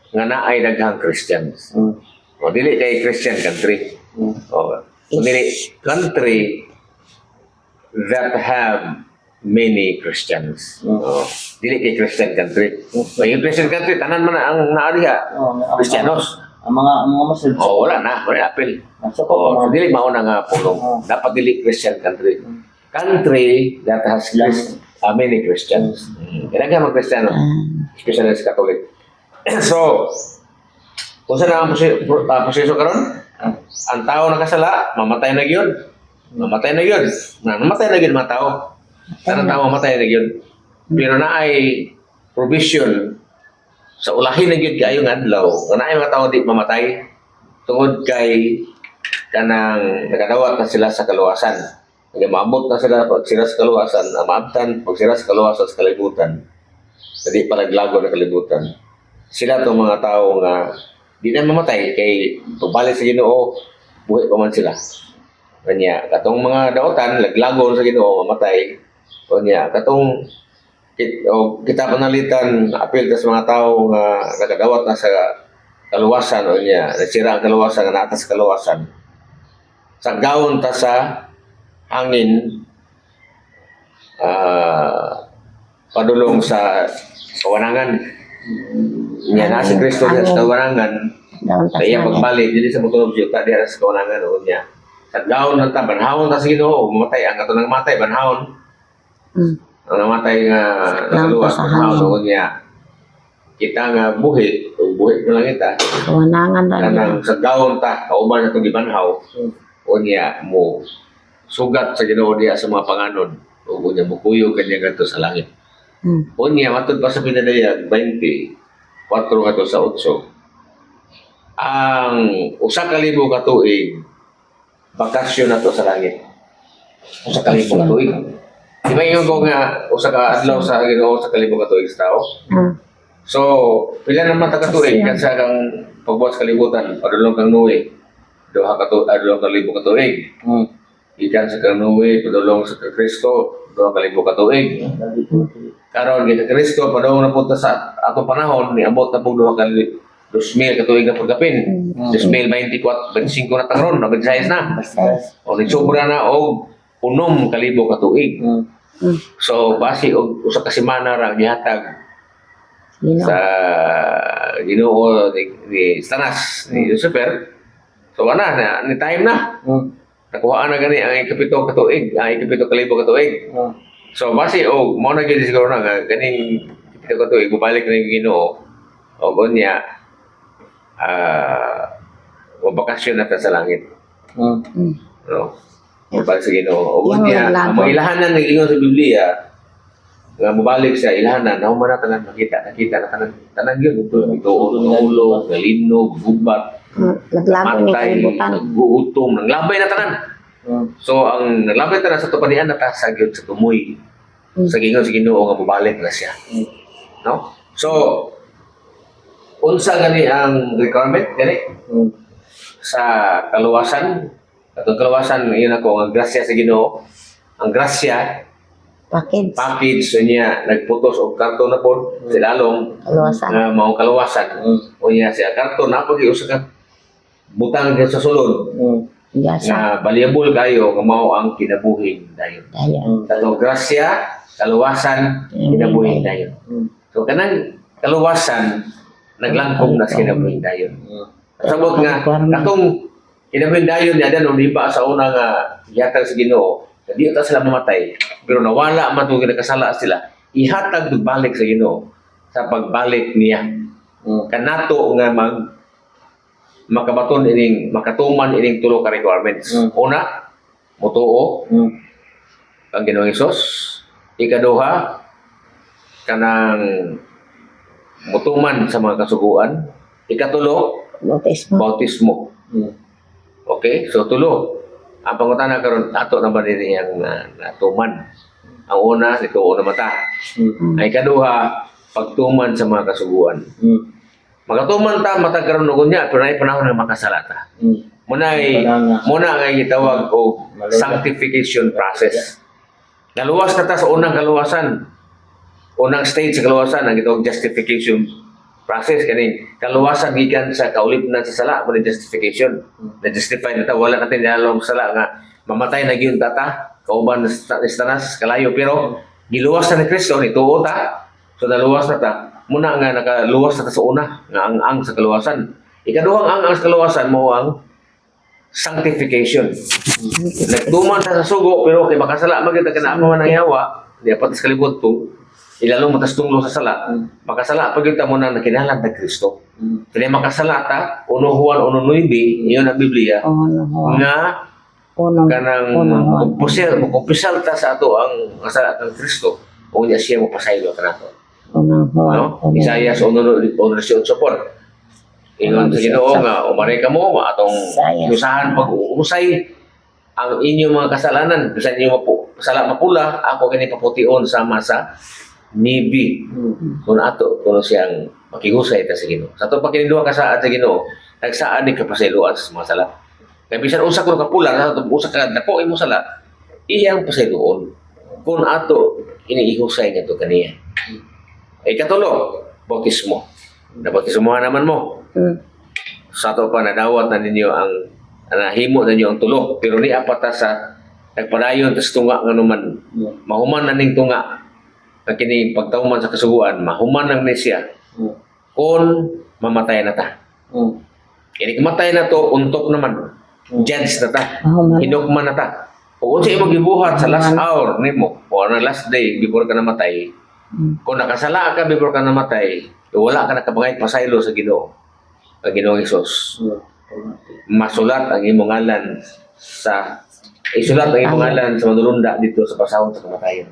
nga naay daghang Christians. O dili kay Christian country. O dili country that have many Christians. O dili kay Christian country. O yung Christian country tanan man ang naariha Kristiyanos. Ang mga Muslim. O wala na apil. Nasa O dili mao na nga pulong. Dapat dili Christian country. Country that has many Christians. Kaya nga mga Kristiyano, especially sa Catholic. So, kung saan ang proseso karon, ang tao nakasala, mamatay na yun. Mamatay na yun. Mamatay na yun mga tao. Tanang tao mamatay na yun. Pero na ay provision sa ulahin na yun kayo nga adlaw. Na ay mga tao di mamatay tungod kay kanang nakadawat na sila sa kaluwasan. Kaya maabot na sila pag sila sa kaluwasan, maabtan pag sila sa kaluwasan sa kalibutan. Hindi pa naglago na kalibutan. Sila itong mga tao nga di na mamatay kay pagbalik sa Ginoo, buhay pa man sila. Kanya, katong mga daotan, laglago sa Ginoo, mamatay. Kanya, katong kita panalitan, apil ta sa mga tao nga nagadawat na sa kaluwasan, o niya, nasira ang kaluwasan, nga naatas sa kaluwasan. Sa gawon ta sa hangin, padulong sa kawanangan. Niya na si Kristo niya sa kawanangan, Daon ta sa iya sa pagbalik, dili sa mutulog siya, tadi sa kawanangan, o niya. Sa gawon na ta, banhawon ta sa Ginoo, mamatay, ang kato nang matay, banhawon. Ang namatay nga nakaluwas, banhawon, o niya. Kita nga buhi, o buhi mo lang kita, kawanangan na niya. kanang sa gawon ta, kauban na itong gibanhaw, o niya, mo sugat sa Ginoo diya sa mga panganon, o niya, mukuyog kanya ganito sa langit. O niya, matod pa sa pinadayag, 20, 4 kato sa 8. Ang usa ka libo ka tuig, bakasyon na to sa langit. Usa ka libo ka tuig. Di ba yung ko nga, usa ka adlaw sa Ginoo sa kalibo ka tuig sa tao? So, pila naman ta ka tuig, kansa kang pagbuhat sa kalibutan, padulong kang Noe, duha ka libo ka tuig. Ikan sa kang Noe, padulong sa Kristo, duha ka libo ka tuig. Karon gid Kristo padung na punta sa atong panahon ni abot na pug duha ka 2,000 ka tuig na pagkapin. 2024, 25 na tagron, na 26 na. O ni sobra na og 6,000 ka tuig. So basi og usa ka semana ra gihatag sa Ginoo ni Stanas ni Lucifer. So wala na ni time na. Nakuha na gani ang ikapito ka tuig, ang ikapito ka libo ka tuig. So basi og mo na gyud siguro na nga ganing ito ko to ibalik na yung Ginoo o gonya o bakasyon na ta sa langit. No. Ibalik sa Ginoo o gonya ang mga ilahanan ng ingon sa Biblia nga mobalik sa ilahanan na humana tanan makita na tanan gyud tuon ulo galino gubat Laglago ni matay kalibutan. gutom nang labay na tanan. So ang nalabay ta na sa tupadian na ta sa gyud sa tumoy. Sa gingon sa Ginoo nga mobalik na siya. No? So unsa gani ang requirement gani sa kaluwasan? Katong kaluwasan iyon ako ang grasya sa Ginoo. Ang grasya Package. package so niya nagputos og karton na pod sila along Kaluwasan. nga mao kaluwasan. O niya siya karton na pag usa ka butang ka sa sulod Gasa. nga valuable kayo nga mao ang kinabuhing dayon. Dayon. Tato grasya, kaluwasan, kinabuhing dayon. So kanang kaluwasan naglangkong na sa kinabuhing dayon. Sabot nga katong kinabuhing dayon niya dan di ba sa una nga gihatag sa Ginoo, di ta sila mamatay, pero nawala man tong nakasala sila, ihatag og balik sa Ginoo sa pagbalik niya. Kanato nga makabaton ining makatuman ining tulo ka requirements. Una, mutuo ang Ginoong Hesus. Ikaduha, kanang mutuman sa mga kasuguan. Ikatulo, Bautismo. bautismo. Okay? So, tulo. Ang pangutana karon ato na ba din yung natuman? Ang una, ituo na mata. Ang ikaduha, pagtuman sa mga kasuguan. Magatuman ta matag karon ug unya pero nay panahon nga makasala ta. Muna nga gitawag og sanctification process. Naluwas na ta sa unang kaluwasan. Unang stage sa kaluwasan ang gitawag justification process kani kaluwasan gikan sa kaulipnan sa sala mo justification. Na-justify na ta wala natin dialog sala nga mamatay na gyud ta kauban sa tanas kalayo pero giluwas na ni Kristo ni tuo ta. So naluwas na ta muna nga nakaluwas na ta sa una nga ang sa kaluwasan. Ikaduhang ang sa kaluwasan mo ang sanctification. Nagtuman ta sa sugo pero kay makasala magita kana mo nang yawa, di apat sa kalibot to. Ilalong matas tunglo sa sala. Makasala pag kita mo na nakinalan ta Kristo. Kaya makasala ta 1 Juan 1:9 iyon ang Biblia nga kanang kumpisal ta sa ato ang kasala kang Kristo o niya siya mo pasaylo kanato. No? Isaiah 1:18 po. Ingon sa Ginoo nga umari ka mo atong usahan pag-usay ang inyong mga kasalanan bisan inyo sala mapula ako kini papution sama sa nibi. Kun ato kuno siyang makigusay ta sa Ginoo. Sa ato pakininduha ka sa Ginoo, nagsaad ni kapasayloan sa mga sala. Kaya bisan usa kuno ka pula sa usa ka dako imo sala, iyang pasayloon. Kun ato iniihusay nga to kaniya. Ikatulo, bautismo. Nabautismohan naman mo. Sa ato pa nadawat na ninyo ang nahimo na ninyo ang tulo. Pero ni apata sa nagpadayon tas tunga nga naman. Mahuman na ning tunga. Ang kini pagtauman sa kasuguan, mahuman nang ni siya. Kung mamatay na ta. Kini kamatay na to, untok naman. Judge na ta. Hinukman na ta. Kung sa imo gibuhat sa last hour nimo o ang last day before ka namatay, kung nakasala ka before ka namatay, wala ka nakapangay pasaylo sa Ginoo. Ang Ginoong Hesus. Masulat ang imong ngalan sa isulat ang imong ngalan sa madulunda dito sa pasahon sa kamatayon.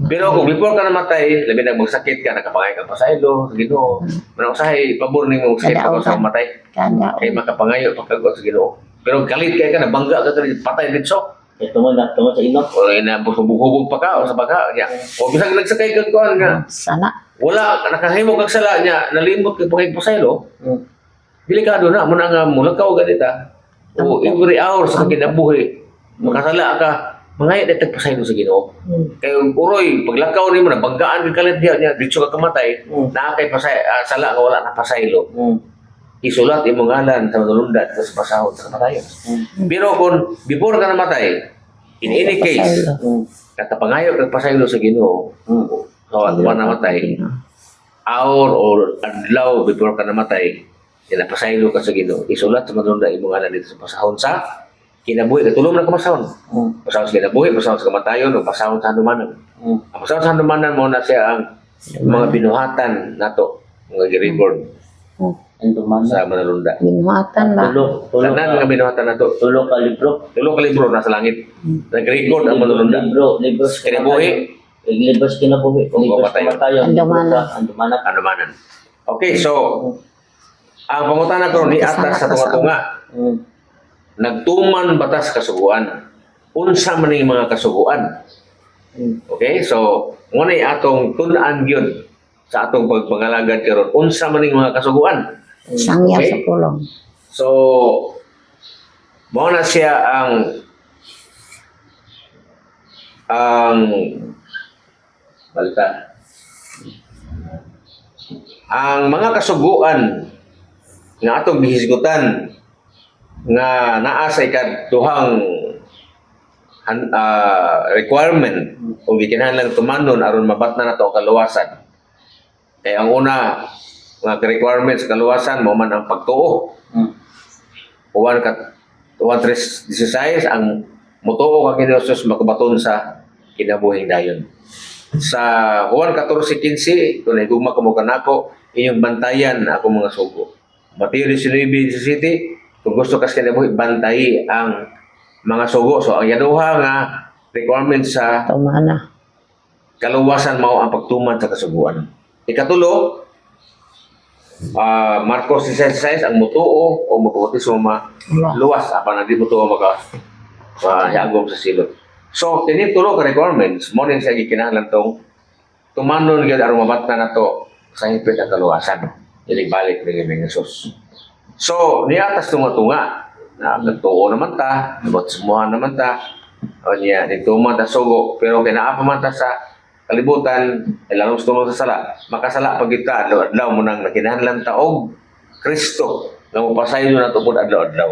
Pero kung before ka namatay, labi na magsakit ka, nakapangay ka pasaylo sa Ginoo. Manausahay pabor nimo sakit ka sa mamatay. Kay makapangayo pagkagot sa Ginoo. Pero kalit kay ka nabangga ka patay dito. Ito mo sa ino. O na hubog pa ka o sa baga niya. O bisag nagsakay ka kuan nga. Sana. Wala nakahimo kag sala niya, nalimot kag pangay pasaylo. Delikado na mo na nga mulakaw ganita. O every hour sa kinabuhi. Makasala ka, mangay detect pasaylo sa Ginoo. Kay uroy paglakaw nimo na banggaan kag kalit niya dito ka kamatay, naa kay sala nga wala na pasaylo. Isulat imong ngalan sa madulunda sa pasahod sa kamatayon. Pero kung before ka namatay, in any case, katapangayo kag pasaylo sa Ginoo, kawat ka namatay, hour or adlaw before ka namatay, pinapasaylo ka sa Ginoo, isulat sa madulunda imong ngalan dito sa pasahod sa kinabuhi, katulong na kamasahon. Pasahod sa kinabuhi, pasahod sa kamatayon, o pasahod sa hanumanan. Ang pasahod sa hanumanan mo na siya ang mga binuhatan nato, mga gi-record sa manalunda. Binuhatan ba? Tanan nga binuhatan na to. Tulo ka libro. Tulo ka libro nasa langit. Nag-record ang manalunda. Libro Kinabuhi. Libro kinabuhi. Libro kamatayon. Anumanan. Okay, so ang pangutana ko ni atas sa tunga-tunga. Nagtuman batas kasuguan. Unsa man ning mga kasuguan. Okay, so muna atong tun-an gyud sa atong pagpangalagad karon. Unsa man ning mga kasuguan. Sangya sa pulong. So, mao na siya ang Balikan. Ang mga kasuguan nga atong gihisgutan nga naa sa ikaduhang requirement o gikinahanglan tumanon aron mabatnan nato ang kaluwasan. Kay ang una nga requirement sa kaluwasan mo man ang pagtuo. Uwan 3:16 ang mutuo ka kini Jesus makabaton sa kinabuhing dayon. Sa Juan 14:15 kung nahigugma ka mo kanako inyong bantayan ako mga sugo. Mateo 19:17 kung gusto kas kinabuhi bantayi ang mga sugo. So ang yaduha nga requirement sa Tumana. kaluwasan mao ang pagtuman sa kasuguan. Ikatulo, Marcos 16:6 ang mutuo o mabautismo luwas apan hindi mutuo hagom sa silot. So kini tulo ka requirements mo din siya gikinahanglan tong tumanon gyud aron mabatnan nato sa hipit ang kaluwasan. Dili balik ni Jesus. So niatas tunga-tunga na nagtuo naman ta, nabautismohan naman ta, o niya nituman ta sugo pero kinaa pa man ta sa kalibutan, ilalong tumong sa sala, makasala pag kita adlaw-adlaw mo nang nakinahanglan ta og Kristo nga mapasaylo na tupod adlaw-adlaw.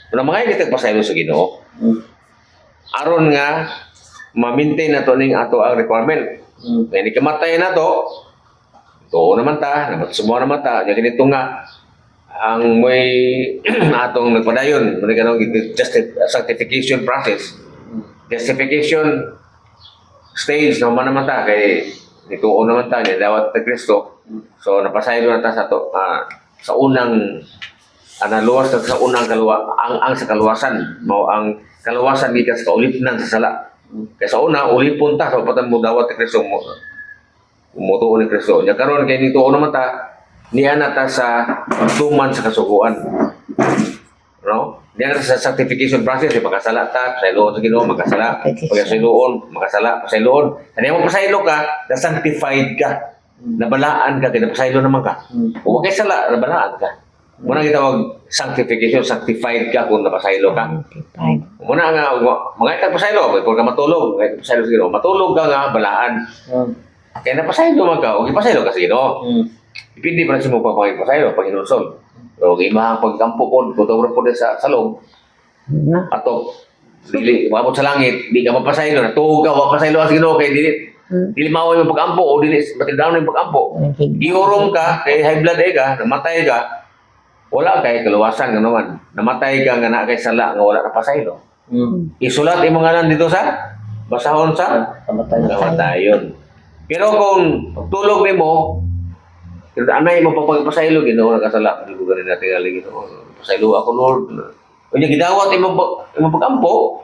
Kung mga kita pasaylo sa Ginoo, aron nga ma-maintain nato ning ato ang requirement. Kaya ni kamatay na to, tuo naman ta, sumuha naman ta, yung ganito nga ang may atong nagpadayon, muna ganun, sanctification process, justification stage naman ta kay nituo naman ta ni dawat ta Kristo. So napasaylo na ta sa to sa unang luwas sa unang ang sa kaluwasan mao ang kaluwasan gikan sa kaulipnan sa sala. Kay sa una ulipon ta sa patan mo dawat ta Kristo mo tuo ni Kristo. Nya karon kay nituo naman ta niya na ta sa tuman sa kasuguan. No? Diyan sa sanctification process, pagkasala ta, pasayloon sa Ginoo, magkasala, pagkasayloon, makasala, pasayloon. Ano mo pasaylo ka, na-sanctified ka, nabalaan ka, kinapasaylo naman ka. Kung wag kay sala, nabalaan ka. Muna gitawag sanctification, sanctified ka kung napasaylo ka. Muna nga, mga itag pasaylo, kung ka matulog, mga itag pasaylo sa Ginoo, matulog ka nga, balaan. Kaya napasaylo man ka, huwag ipasaylo ka sa Ginoo. Dipindi pa rin sa mga pagpapasaylo, pag inunsol. So, imahang pagkampo po, photographer din sa salong. Ato, dili, mabot sa langit, di ka mapasaylo, natuhog ka, mapasaylo ang Ginoo kay dili maway mo pagkampo, o dili, matindaan mo yung pagkampo. Iurong ka, kay high blood ka, namatay ka, wala kay kaluwasan nga naman. Namatay ka nga na kay sala, nga wala na pasaylo. Isulat imong ngalan dito sa, basahon sa, kamatayon. Pero kung tulog ni mo, anay mo pagpasaylo Ginoo nakasala di ko ganin natin aling Ginoo pasaylo ako Lord unya gidawat imong pag-ampo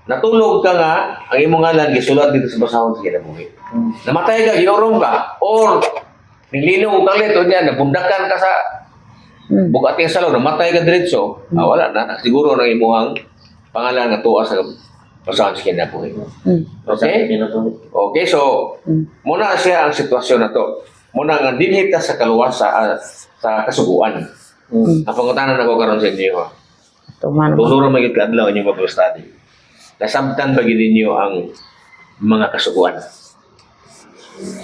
natulog ka nga ang imong ngalan gisulat dito sa basahon sa kinabuhi namatay ka giurong ka or nilinaw og kalit unya nabundakan ka sa bugati sa salon namatay ka diretso wala na siguro nang imong pangalan nga tuwa sa basahon sa kinabuhi okay so muna siya ang sitwasyon na to. Muna nga dinhita sa kaluwasa sa kasuguan. Ang pangutanan ako karon sa inyo. Tuluro magit adlaw inyong pag-study. Nasabtan ba gid ninyo ang mga kasuguan?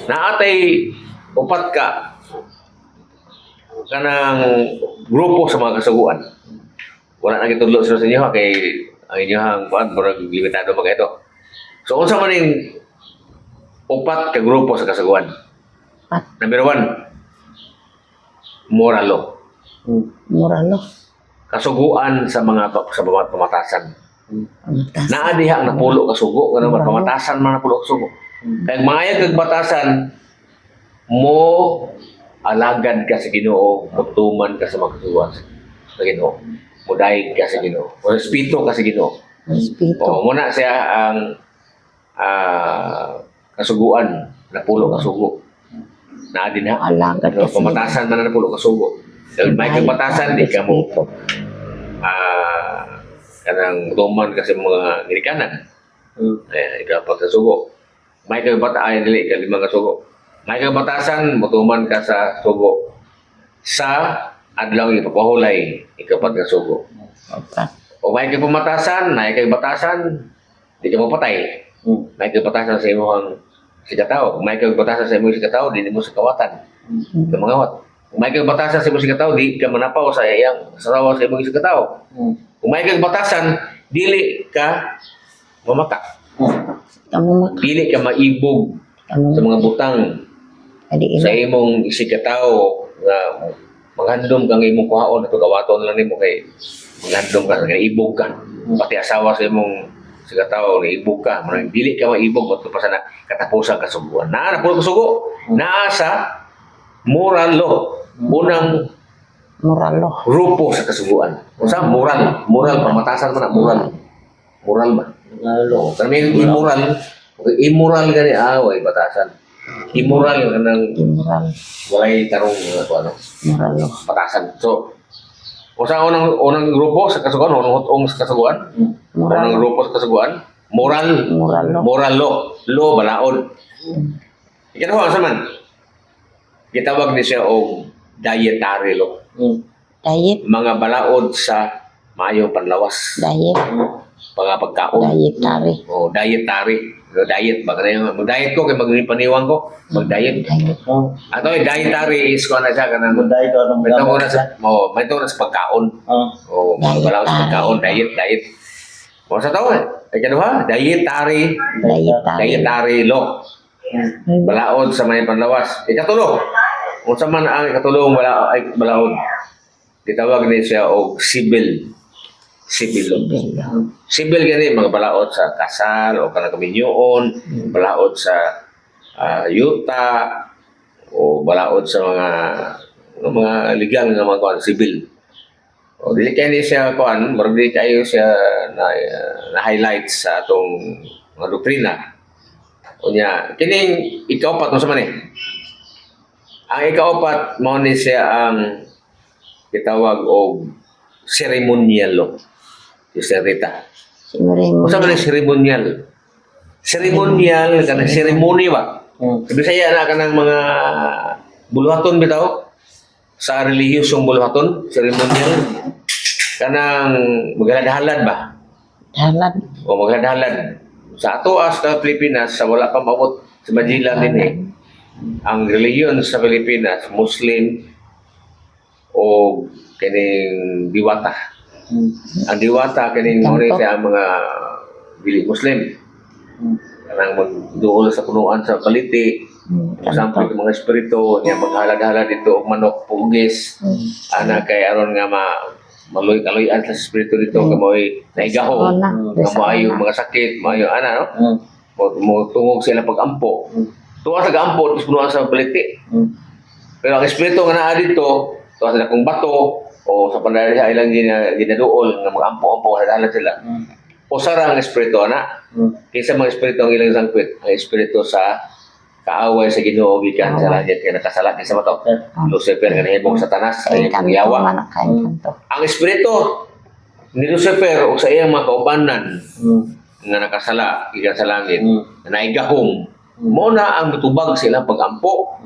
Naatay upat ka kanang grupo sa mga kasuguan. Wala na gitudlo sa inyo kay ang inyong kuan murag limitado mga ito. So unsa man ning upat ka grupo sa kasuguan? Number 1, moralo. Moralo. Kasuguan sa mga pamatasan. Naa diha napulo kasugo nga naman pamatasan man napulo kasugo. Kay maayag kag batasan mo alagad ka sa Ginoo, magtuman ka sa mga kasuguan sa Ginoo. Mudayeg ka sa Ginoo. O respeto ka sa Ginoo. Respeto. Muna siya ang kasuguan napulo kasugo. Na din ha. Alagad kasi. Pamatasan man na pulo kasugo. Dahil may kapatasan, di ka mo kanang tuman kasi mga ngirikanan. Ikaw pa sa sugo. May kabataan, dili ka limang kasugo. May kabatasan, mutuman ka sa sugo. Sa adlaw ipapahulay, ikaw pa sa sugo. O may kabatasan, di ka mapatay. May kabatasan sa imong si katao. May kag batasan sa imo si katao, dili mo sa kawatan. Ka mangawat. Kung may kag batasan sa imo si katao, di ka manapaw sa iyang asawa sa imo si katao. Kung may kag batasan, dili ka mamaka. Kamu mak. Dili ka maibog Kamu sa mga butang adi sa ina. imong isikataw nga maghandom kang imong kuhaon ato gawaton lang nimo kay maghandom ka kay ibog ka pati asawa sa imong isikataw na ibog ka man dili ka maibog mo pa sana katapusan kasuguan na po kasugo naa sa moral law unang Muralo. grupo sa kasuguan unsa moral pamatasan man na moral ba Lalo. kami immoral gani away batasan immoral kanang Mural. walay tarong ano Muralo. batasan. So, kung sa unang grupo sa kasuguan, unang hutong sa kasuguan, unang Mural. grupo sa kasuguan, Muralo. moral law balaod. Ikatawa sa man, gitawag ni siya og dietary law. Diet. Mga balaod sa maayong panlawas, Diet. mga pagkaon. Dietary. O dietary. Diet ba kanang mag-diet ko kay magpaniwang ko, mag-diet. Diet. Ato dietary is ko na siya kanang Munday ko ng may tungkol na sa may tungkol na sa pagkaon. O mga balaod sa pagkaon, diet. O sa tao ay kaduha, dietary Dietary. law. Balaod sa may panlawas. Ikatulo, kung sa man ang ikatulong balaod, gitawag ni siya og civil law. Civil gani mga balaod sa kasal o kanang kaminyoon, balaod sa yuta o balaod sa mga legal nga mga kuan civil. O dili kay ni siya kuan, murag dili kayo siya na highlight sa atong mga doktrina. Unya, kining ikaapat mo sa man eh. Ang ikaapat mao ni siya ang gitawag og ceremonial law. Rita. Usa man ang ceremonial? Ceremonial kanang ceremony ba? Sa Bisaya na kanang mga buluhaton bitaw sa relihiyosong buluhaton, ceremonial kanang maghalad-halad ba? Halad. O maghalad-halad. Sa ato sa Pilipinas sa wala pa maabot sa Manila din eh. Ang relihiyon sa Pilipinas Muslim o kining diwata. Ang diwata kaning mo sa mga dili Muslim. Kanang magduol sa punuan sa baliti. Example ng mga espiritu niya maghalad-halad dito og manok pugis. Ana kay aron nga maloy-kaloyan sa espiritu dito kamoy naigahom. Nga maayo mga sakit, maayo ana no. Mo tungog sila pag-ampo. Tuwa sa gampo tapos punuan sa baliti. Pero ang espiritu nga naa dito, tuwa sa dakong bato o sa pandari sa ilang ginaduol nga mag-ampo-ampo sa dalan sila. O sarang espiritu ana. Kinsa mga espiritu ang ilang sangpit? Ang espiritu sa kaaway sa Ginoo gikan sa langit kay nakasala kinsa ba to? Lucifer nga nahimong Satanas ay yawa. Ang espiritu ni Lucifer o sa iyang mga kaubanan nga nakasala gikan sa langit na naigahom mo na ang mutubag sila pag-ampo.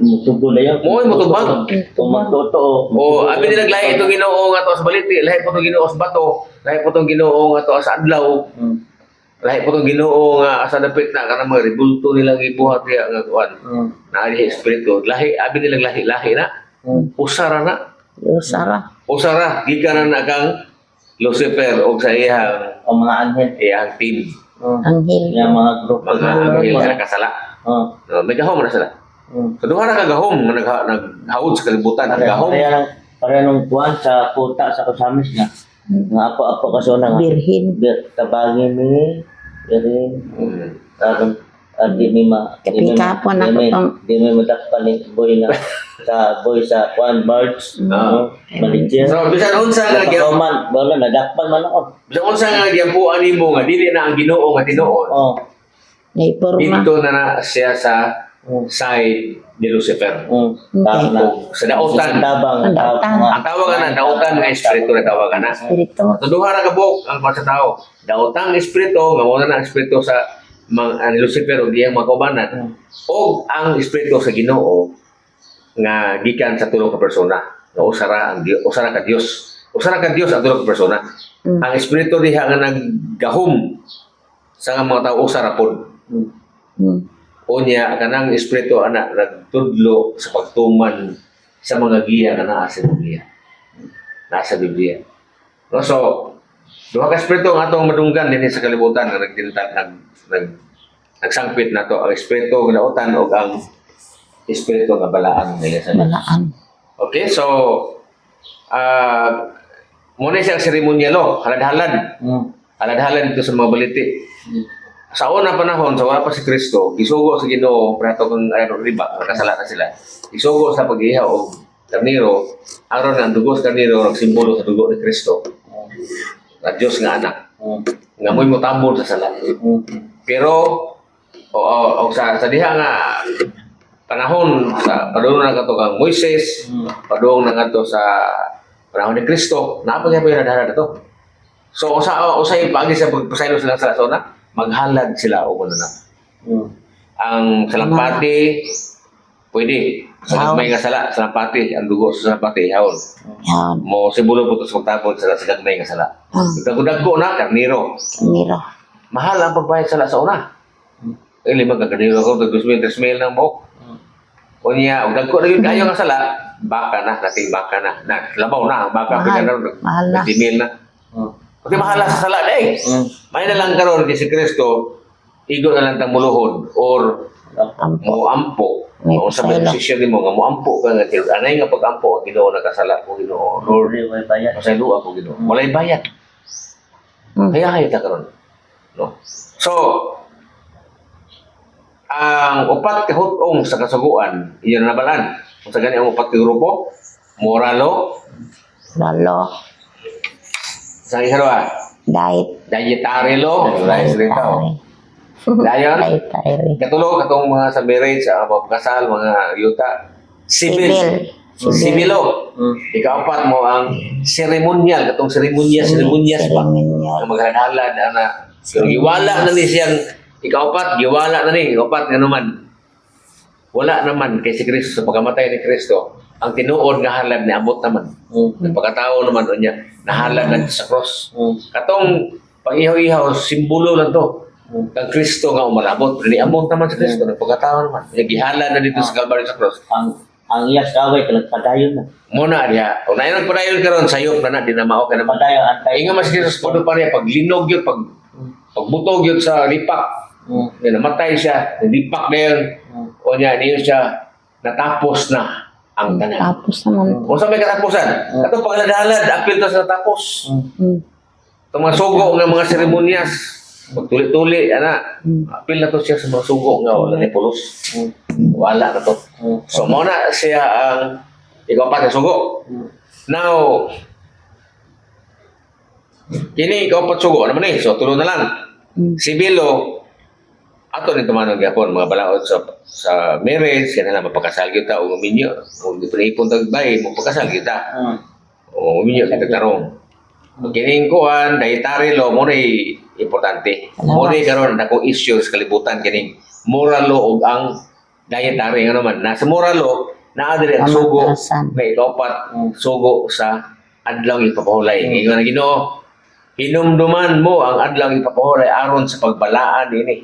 Mutubo na yan. Mo mutubag. Tumatuto. O abi nila lahi itong Ginoo nga to sa baliti, lahi po itong Ginoo sa bato, lahi po itong Ginoo nga to sa adlaw. Lahi po itong Ginoo nga asa dapit na kanang mga ribulto nilang ibuhat diya nga kuan. Naali espiritu, lahi abi nila lahi na. Usara na. Usara gikan na kang Lucifer og sa iyang Ang mga anghel. iyang team. Anghel. Yung mga grupo. Mga anghel nga nakasala. May gahom na sila. So duha na kagahom nga naghawod sa kalibutan, gahom. Pareha nung kuwan sa puta sa kasamis niya. Nga ako kaso na nga. Birhin. Tabagin ni. Birhin. Tarong. Di mi Kapikapon ako tong. Di mi madakpan ni boy na sa kuwan birds. Maligyan. So bisan unsa nga gyud Pagkaman. Wala, nadakpan man ako. bisan unsa nga giampuan nimo nga dili na ang Ginoo nga tinuod. Naiporma. Dito na siya sa side ni Lucifer. Tama na. Sa dautan. Tabang. Ang tawagan na dautan nga espiritu na tawagan na. Espiritu. So duha ra ka buok ang sa tao. Dautang espiritu nga mo na ang espiritu sa ang Lucifer o diyang mga kaubanan. O ang espiritu sa Ginoo nga gikan sa tulo ka persona. Nga usara ka Dios. Usara ka Dios ang tulo ka persona. Ang espiritu diha nga naggahom sa mga tao usara pod. Unya kanang espiritu ana nagtudlo sa pagtuman sa mga giya nga naa sa Biblia. Nasa Biblia. No, so duha ka espiritu ang atong madunggan dinhi sa kalibutan nga nagsangpit nato ang espiritu nga nautan ug ang espiritu nga balaan nila sa Balaan. Okay, so muna siyang seremonyalo, halad-halad. Halad-halad dito sa mga baliti. Sa una panahon, sa wala pa si Kristo, isugo sa Ginoo, prato kung riba, nakasala na sila. Isugo sa pag-ihaw o karniro, aron ang dugo sa karniro, ang simbolo sa dugo ni Kristo. Na Diyos nga anak. Nga mo'y mutambol sa sala. Pero, sa diha nga panahon, sa padung na kato kang Moises, padung na kato sa panahon ni Kristo, napagay po yung nadara na to. So, usay paagi sa pagpasaylo silang sa lasona, maghalad sila o muna na. Ang salampati, pwede. Sa may nga sala, salampati, ang dugo sa salampati, haon. Yan. Mo simbolo po ito sa magtapon sa gagmay nga sala. Dagko na, karniro. Niro. Mahal ang pagbayad sala sa una. Lima ka karniro ko, 2,000 ng buhok. O niya, og dagko na yun kayo nga sala, baka na, nating baka na. Labaw na, ang baka, Mahal na. 20,000 na. Okay, mahala sa sala na eh. May na lang karon kay si Kristo, igo na lang tang muluhod or Ampo. mo ampo. May O sa pasaylo. posisyon nimo nga mo ampo ka nga tilod. Anay nga pag-ampo ang Ginoo nakasala ko Ginoo. Lord, May bayad. pasaylo ako Ginoo. Walay bayad. Kaya ta karon. No. So, ang upat ka hutong sa kasuguan, iyon na nabalan. Kung sa gani ang upat ka grupo, moralo, Lalo. sa iharwa, Diet. dietary law, rice rin tao. Dayon, Diet. Diet. katulog katong mga sa marriage, sa mga kasal, mga yuta, civil. Civil law. Ika-apat mo ang ceremonial, katong seremonyas na Ceremonial. maghalad ana. Pero giwala na ni siyang ika-apat, giwala na ni ika-apat nga naman. Wala naman kay si Kristo sa pagkamatay ni Kristo. Ang tinuod nga halad ni abot naman. Ang pagkatao naman unya nahalad na sa cross. Katong pag-ihaw-ihaw, simbolo lang to. Kang Kristo nga umalabot. Niamot naman sa Kristo, ng pagkatao naman. Naghihala na dito sa Calvary sa cross. Ang iyas kaway kalagpadayon na. Muna diha. Kung nayon padayon karon sayop na di na mao ka naman. Padayon antay. Inga mas Jesus podo pa niya pag linog yun, pagbutog yun sa lipak. Namatay siya, lipak na yun. O niya, niyo siya natapos na ang tanan. Tapos naman. Kung sa may katapusan, katong paglalad, apil to sa tapos. Itong mga sugo ng mga seremonyas, pagtuli-tuli, apil na to siya sa mga sugo nga wala ni pulos. Wala na to. So, muna siya ang ikaw pa sa sugo. Now, kini ikaw pa sugo naman eh. So, tulo na lang. Sibilo, ato ni tumanong gyapon mga balaod sa marriage, kana lang mapakasal kita o uminyo. O ipon tagbay, mo pakasal kita. O uminyo kita tarong. Kining kuan, dietary law mo rin importante. Mo rin karon na kung issues kalibutan kining moral law ug ang dietary nga naman. Nasa moral law, naa diri ang sugo may ikapat sugo sa adlaw ipapahulay. Ingon na Ginoo, hinumduman mo ang adlaw ipapahulay aron sa pagbalaan ini.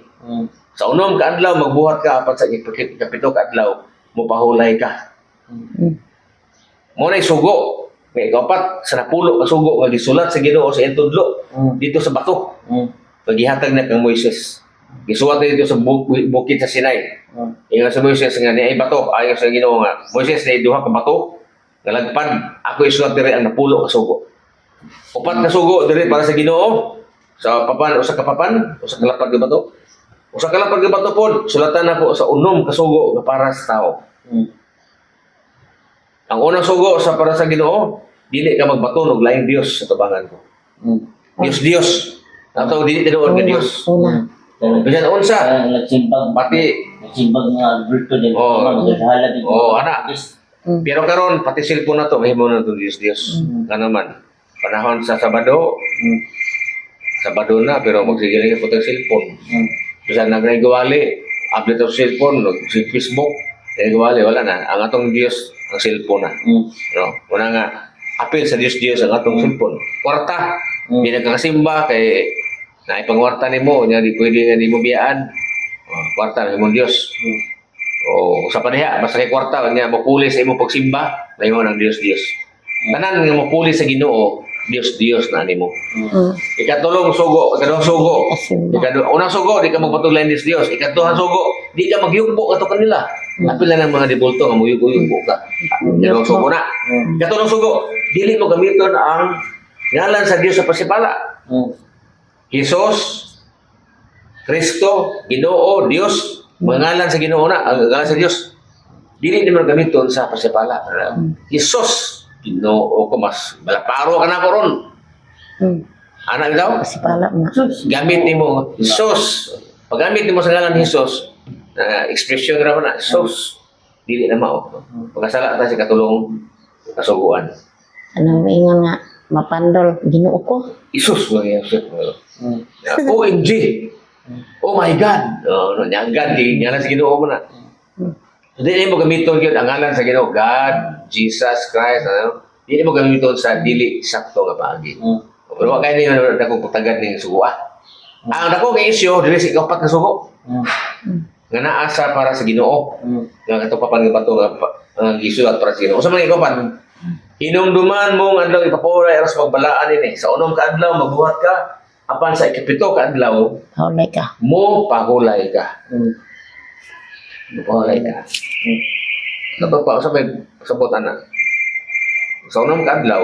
Sa unom ka adlaw magbuhat ka apat sa ikapito ka adlaw mo pahulay ka. Mo na sugo. May ikapat sa napulo ka sugo nga gisulat sa Ginoo sa entudlo dito sa bato. Paghihatag na kang Moises. Gisulat na dito sa bukid sa Sinai. Ingon sa Moises nga ni ay bato ayon sa Ginoo nga Moises na duha ka bato nga lagpad ako isulat diri ang napulo ka sugo. Upat ka sugo diri para sa Ginoo sa papan usa ka papan usa ka lapad ka bato. Usa ka lapad ka bato pod sulatan na po sa unom ka sugo nga para sa tao. Ang unang sugo sa para sa Ginoo, dili ka magbato og laing Dios sa tabangan ko. Dios. Ato dili tinuod nga Dios. Bisan unsa Nagsimbag. pati Nagsimbag nga Alberto din. Maghahalad din. ana. Pero karon pati cellphone na to mahimo na to Dios. Nga naman panahon sa Sabado, Sabado na pero magsigiling ka po ng cellphone. Bisan nagregawali, update of cellphone, si Facebook, nagregawali, wala na. Ang atong Dios, ang cellphone na. No? Wala nga, apil sa Diyos ang atong cellphone. Kwarta, hindi nagkakasimba, kay naipangwarta ni mo, niya di pwede nga di mo biyaan. Kwarta ng imong Dios. O sa paniha, basta kay kwarta niya mapuli sa imong pagsimba, layo ng Dios. Tanan nga mapuli sa Ginoo, Dios na nimo. Ikatulong sugo, ikadong sugo. Simba. Unang sugo, di ka magpatuloy ni Dios. Ikaduhang sugo, di ka magyugbo ato kanila. Apil na ng mga dibulto nga muyugbo ka. Ikadong sugo na. Ikatulong sugo, dili mo gamiton ang ngalan sa Dios sa pasipala. Jesus, Kristo, Ginoo, Dios, mga ngalan sa Ginoo na, ang ngalan sa Dios. Dili naman gamiton sa pasipala. Jesus, Ginoo ko mas malaparo ka na ko ron. Anak daw, Kasi pala nga. gamit nimo Jesus. Pag gamit nimo sa ngalan ni Jesus, expression ra na Jesus. Dili na mao. Pagkasala ta si katulong kasuguan. Ano ingon nga, mapandol, Ginoo ko. Jesus mo Jesus. OMG. Oh my God. No, nya God di ngalan sa Ginoo mo na. Dili mo gamiton gyud ang ngalan sa Ginoo, God, Jesus Christ, ano? Dili mo gamiton sa dili sakto nga paagi. Pero wa kay ni dako pagtagad ning sugo. Ang dako kay isyu dili sa kaupat nga sugo. Nga naa sa para sa Ginoo. Nga katupapan nga bato nga gisulat para sa Ginoo. Usa man ikapan? Hinumduman mong adlaw ipaporay aras pagbalaan ini. Sa unom ka adlaw magbuhat ka, apan sa ikapito ka adlaw Hawlay ka. mo pahulay ka. Pahulay ka. Dapat pa sa may sabutan na. Sa unang kadlaw,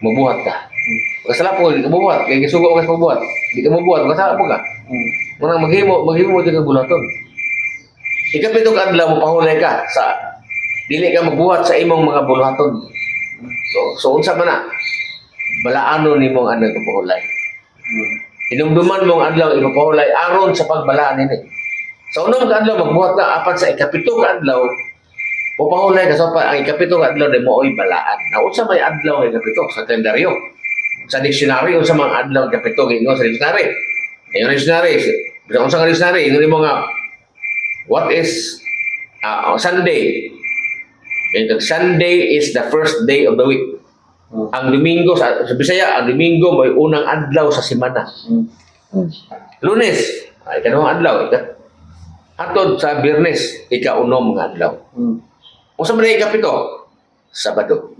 mabuhat ka. Kasala po, di ka mabuhat. Kaya kisugo ka sa mabuhat. Di ka mabuhat, kasala po ka. Munang maghimo din ka bulaton. Ikapito kadlaw, mo pahulay ka sa dili ka magbuhat sa imong mga bulaton. So unsa man na, balaano ni mong anang pahulay. Inumduman mong adlaw ipapahulay aron sa pagbalaan nini. Sa unang kadlaw magbuhat ka apan sa ikapito kadlaw pupahulay ka sa ang ikapito kadlaw de mooy balaan. Na unsa may adlaw nga ikapito sa kalendaryo? Sa dictionary unsa mang adlaw ikapito gingon sa dictionary? Ayon dictionary. Bisa unsa nga dictionary ingon mo nga what is Sunday? And Sunday is the first day of the week. Ang Domingo sa Bisaya, ang Domingo may unang adlaw sa semana. Lunes, ay kanang adlaw atod sa Biyernes, ikaunom nga adlaw. Unsa man ikapito? Sabado.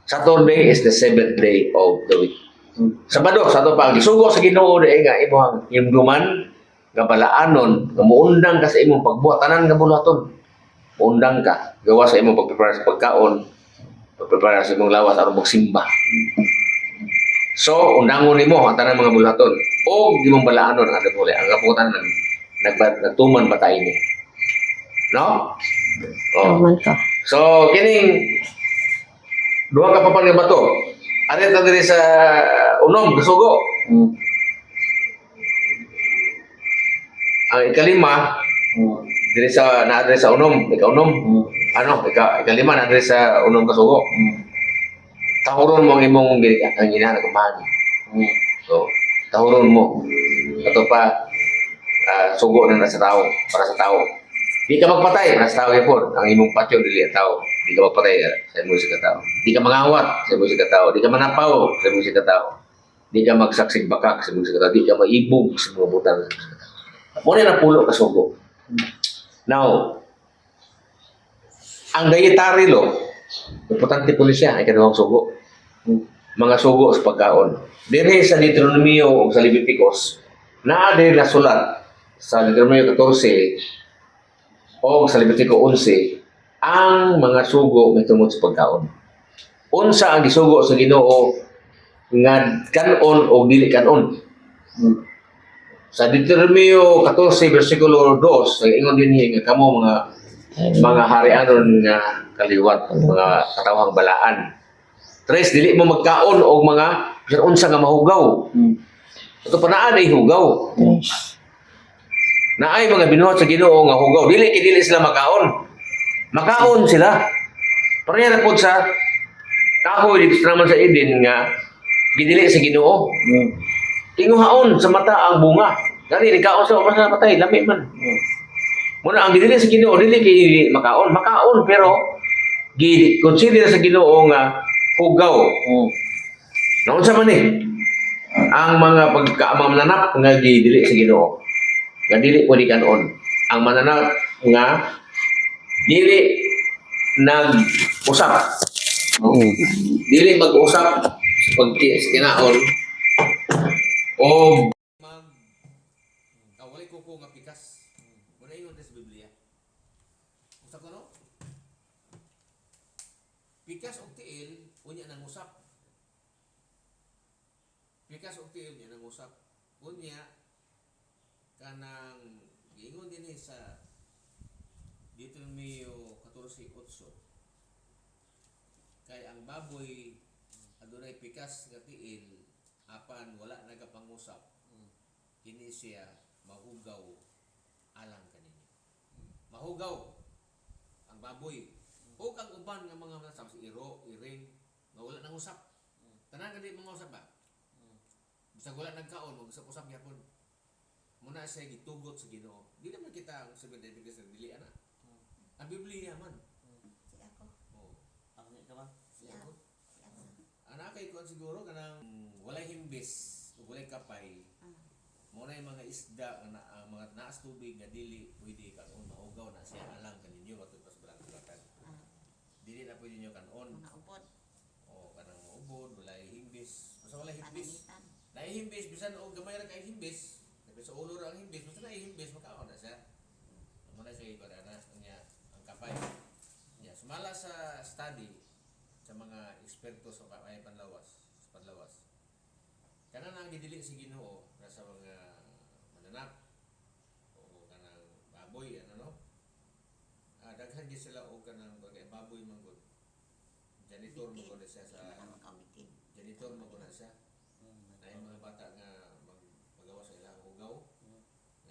Saturday is the seventh day of the week. Sabado, sa ato pa, gisugo sa Ginoo nga imong himduman nga balaanon, nga muundang ka sa imong pagbuhat tanan nga bulaton. Muundang ka, gawa sa imong pagprepare sa pagkaon, pagprepare sa imong lawas aron magsimba. So, undangon nimo ang tanan mga bulaton o di mong balaanon ang adto ang kaputan nagtuman ba tayo ni? No? Oh. Tuman ka. So, kining duha ka papan nga bato. Ari ta diri sa unom kasugo. Ang ikalima diri sa diri sa unom, ikaunom. Ikalima na diri sa unom kasugo. Tahuron mo ang imong ang ina kumahan. So, tahuron mo. Ato pa sugo na sa tao, para sa tao. Di ka magpatay, para sa tao yapon. Ang imong patyo dili ang tao. Di ka magpatay sa imong sa tao. Di ka mangawat sa imong sa tao. Di ka manapaw sa imong sa tao. Di ka magsaksig bakak sa imong sa tao. Di ka maibog sa mga butang sa imong sa tao. Muna na pulo ka sugo. Now, ang dietary law, importante po siya ay kaduhang sugo. Mga sugo sa pagkaon. Dire sa Deuteronomio o sa Leviticus, naa din na sulat sa Deuteronomio 14 o sa Levitico 11 ang mga sugo may tungod sa pagkaon. Unsa ang gisugo sa Ginoo nga kanon o dili kanon. Sa Deuteronomio 14 versikulo 2 ingon dinhi nga kamo mga harianon nga kaliwat, mga katawhang balaan. Tres dili mo magkaon og mga unsa nga mahugaw. Ito pa naa ay hugaw. Yes. Naay mga binuhat sa Ginoo nga hugaw. Dili sila makaon. Makaon sila. Pareha na po sa kahoy dito naman sa Eden nga gidili sa Ginoo. Tinguhaon sa mata ang bunga. Gani kaon sa masa patay lami man. Muna ang gidili sa Ginoo dili kay makaon. Makaon pero consider sa Ginoo nga hugaw. Naunsa man ang mga pagkaamang nanap nga gidili sa Ginoo. nga dili pwede kanon. Ang mananap nga dili nag-usap. No? Dili mag-usap sa kinaon o walay kuko nga pikas. Muna ingon sa Biblia. Usa ko no? Pikas og tiil unya nang usap. Pikas og tiil unya nang usap. Unya kanang giingon dinhi sa Deuteronomio 14:8 kay ang baboy adunay pikas nga tiil apan wala nagapangusap kini siya mahugaw alang kaninyo. Mahugaw ang baboy o ang uban nga mga nasab si iro, iring nga wala nang usap. Tanan kadi mga usap ba? Bisag wala nagkaon mag-usap-usap gyapon. Muna siya gitugot sa Ginoo. Di naman kita ang sabihin dahil sa dili ana. Ang Biblia man. Si ako. Oh. Ako ni ka ba? Si ako. Ana kay kuan siguro kanang walay himbis ug walay kapay. Mo na yung mga isda nga ang mga naas tubig nga dili pwede kanon maugaw na siya alang kaninyo matud pas balatan. Dili na pwede nyo kanon. Mga ubod. O kanang maubod walay himbis. Basta walay himbis. Panangitan. Dai himbis bisan og gamay ra kay himbis. Sa ulo ra ang himbis, basta na himbis makaon na siya. Mo na siya ipad na nya ang kapay. Nya sumala sa study sa mga eksperto sa panlawas. Kana nang gidili si Ginoo na sa mga mananap o kanang baboy ano no. Daghan gyud sila og kanang bagay baboy man gud. Janitor mo gud siya sa Ang kaumitin. janitor mo gud na siya. Na yung mga bata nga magawa sa ilang hugaw nga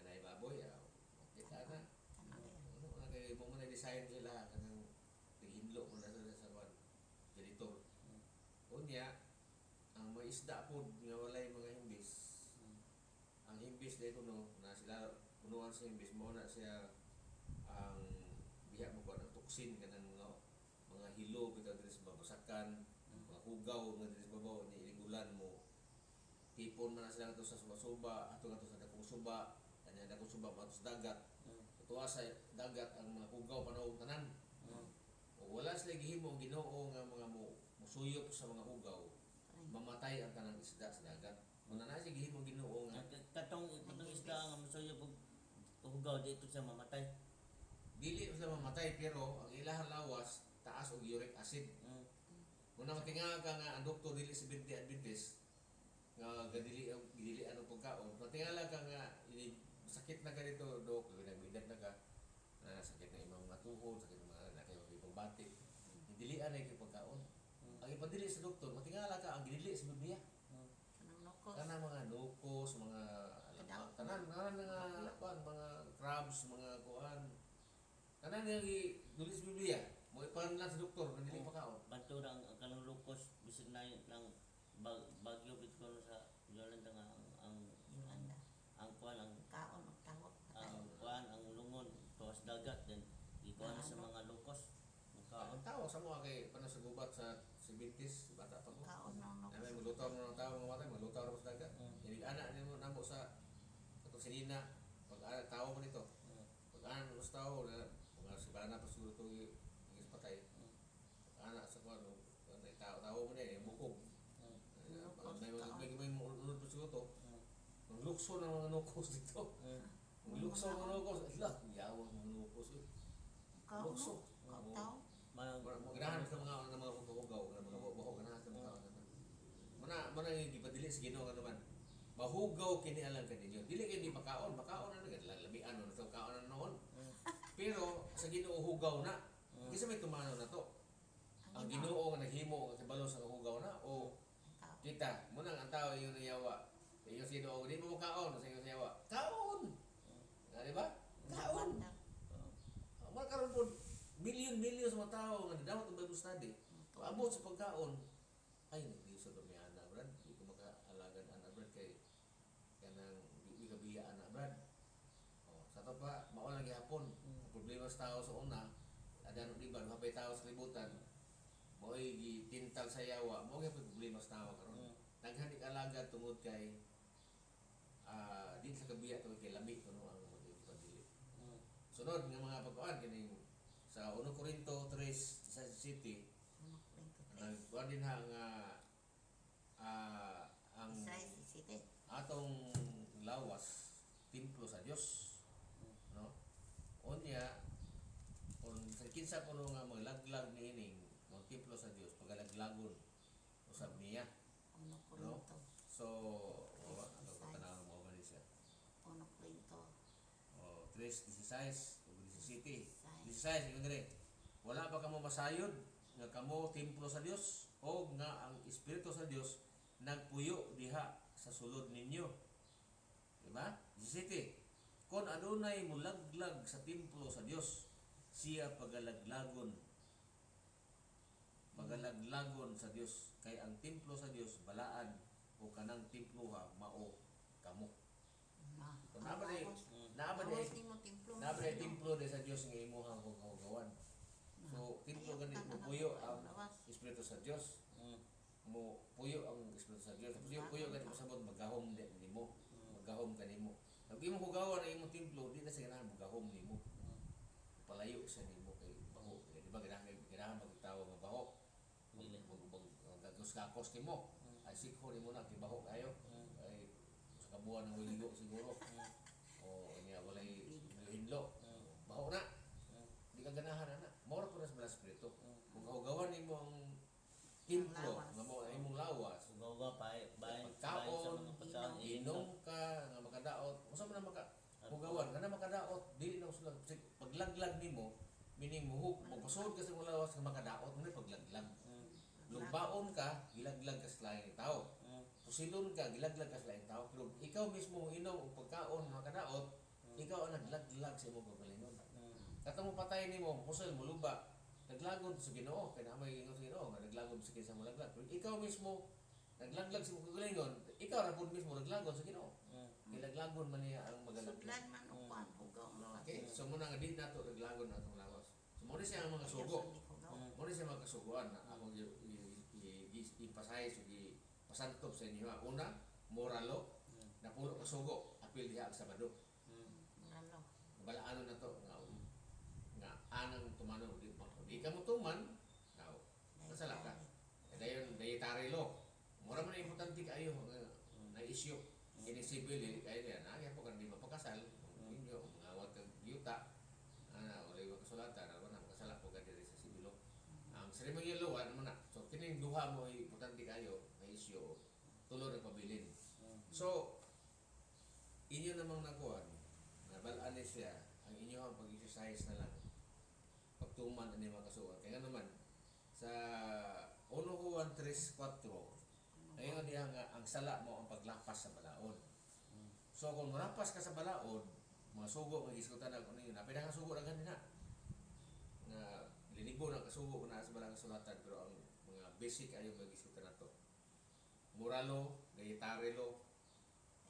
na baboy kita na ano na kay mo na design sila kanang tighinlo mo na sa kwan janitor unya ang mga isda pod nga walay mga himbis ang himbis dito no na sila punuan sa himbis mo na siya ang biya mo kwan ang toksin kanang mga hilo bitaw diri sa babasakan mga hugaw nga diri sa babaw ni iligulan mo tipon man na sila ato sa suba ato sa dakong suba kanya dakong suba ato sa dagat tuwa sa dagat ang mga hugaw panahon tanan o wala sila gihimo ang Ginoo nga mga musuyop sa mga hugaw mamatay ang tanang isda sa dagat muna na siya gihimo ang Ginoo nga Katong isda nga masuyo pag hugaw dito siya mamatay. dili sila mamatay pero ang ilahang lawas taas og uric acid muna matinga ka nga ang doktor dili sa Adventist nga gidili ano pagkaon matingala ka nga sakit na ka dito dok nagbidan na ka na sakit na imong mga tuhod sakit na mga nakay mga batik dilian ay pagkaon ang ipadili sa doktor matingala ka ang gidili sa Biblia Kanang nokos. kana mga nukos mga tanan mga kuan mga crabs mga kuan tanan nga gidili sa Biblia mo ipan lang sa doktor nga dili pagkaon Bantura ang kanang lukos bisig na lang bagyo bit ko sa Yolanda nga ang Yolanda. ang kuan ang Kaon og tawag. kuan ang lungon tuwas dagat then ikuan sa mga lukos ang tao sa mga kay paano sa gubat sa Sibintis bata pa mo Kaon ng na may nokos. malutaw mo ng tao mga matay malutaw mo sa dagat yung anak din mo namo sa katong silina pag anak tao mo nito pag anak mo sa tao na mga sibana pa siguro ito yung patay anak sa kwan tao mo na yung bukog may ulod pa siguro to ang lukso ng mga nukos dito ang lukso ng mga nukos yawag mga nukos Kaon. lukso Kaon tao. Maganahan sa mga hugaw ng mga buhok ganahan sa mga mana yung gipadili sa Ginoo nga naman mahugaw kini alang kaninyo dili kay di makaon na lamian no sa kaon na noon pero sa Ginoo hugaw na kisa may tumanaw na to ang Ginoo nga naghimo nga kabalo sa hugaw na o kita mo nang ang tao yung nayawa yung Ginoo di mo makaon sa yung nayawa kaon di ba kaon makaron po million sa mga tao nga nadawat ang Bible study paabot sa pagkaon ay nagdiso do mi ana brad di ko makaalagan ana brad kay kanang di kabiya ana brad sa to pa mao lang gihapon ang problema sa tao sa una adano di ba mapay tao sa libutan mo'y gitintal sa yawa mo gyud problema sa tao karon daghan ni alagad tungod kay di sa kabiya tungod kay lami kuno ang sunod nga mga pagkuan kining sa 1 Corinto 3 sa city Ano ko rin to? nagkuan din ha nga ang Size, city. atong lawas templo sa Dios, no? Unya kung sa kinsa kuno nga maglaglag niining mga templo sa Dios pagalaglagon usab niya, Ano ko rin no? to? So ano ko tanawon mo man siya. Ano ko rin to? O 3:16 ug 17. 16 ingon dire. Wala ba kamo masayod nga kamo templo sa Dios o nga ang espiritu sa Dios nagpuyo diha sa sulod ninyo. Diba? 17. Kung adunay mulaglag sa templo sa Dios, siya pagalaglagon. Pagalaglagon sa Dios kay ang templo sa Dios balaan o kanang templuha mao kamo. Kung nabali mo templo. templo de sa Dios nga imuhang hugawan. So templo gani mo puyo ang espiritu sa Dios. Mo puyo ang espiritu sa Dios. Puyo gani mo sabot magahom din nimo. Magahom kanimo. Pag imo hugawan ang imong templo, di na sa ganahan magahom nimo. Palayo sa nimo kay baho. Di ba ganahan magtawo nga baho. Gagos-gakos nimo. Ay sikho nimo na kay baho kayo. Ay sa kabuan ng wiligo siguro. O niya walay hinlo. Baho na. Di ka ganahan na. Moro po na sa mga espiritu. Kung hugawan nimo ang templo, nga mo ay imong lawas, Ugaw-ugaw, bahay sa pagkaon, mga pagkaon, inom ka nga makadaot, usa man na hugawan nga na makadaot, dili na usulag paglaglag nimo, meaning muhuk, magpasud ka sa imong lawas nga makadaot, mo paglaglag. Lugbaon ka, gilaglag ka sa laing tao. Pusilon ka, gilaglag ka sa laing tao. Pero ikaw mismo inom og pagkaon makadaot, ikaw ang naglaglag sa imong kagalingon. Katong mo patay nimo, pusil mo luba, naglagod sa Ginoo, kaya na may ingon sa Ginoo nga naglagod sa kinsa mo laglag. Pero ikaw mismo naglaglag sa imong kagalingon, ikaw ra pud mismo naglagod sa Ginoo. Kilaglagon man niya ang magalaglag. Sudlan man o kuan hugaw mo. Okay, so muna nga di nato naglagon na itong lawas. So muna siya ang mga sugo. Muna siya mga kasuguan na akong ipasahe so ipasantop sa inyo. Una, moralo, napulo ka sugo, apil diha ang Sabado. Ano? Balaano na to nga anang tumano di ka mo tuman, now nasala ka. Dayon dietary law. Mura man importante kayo na issue. Kini civil kaya diyan na po kan di mapakasal inyo ngawat kag yuta walay wa kasulatan wala kasala po diri sa civil law. Ang ceremonial law naman na. So kining duha mo importante kayo na issue tulo na pabilin. So inyo namang nakuan nabalaan siya ang inyong pag-exercise na lang pagtuman ani mga kasuot. Kaya naman sa 1 Juan 3:4 ayun diha nga ang sala mo ang paglapas sa balaod. So kung marapas ka sa balaod, mga sugo mag-iskutan na kung yun. Napay na kasugo na ganun na. Nga linibo na kasugo na sa balang kasulatan pero ang mga basic ayaw mag-iskutan na to. Moralo, dietary-lo,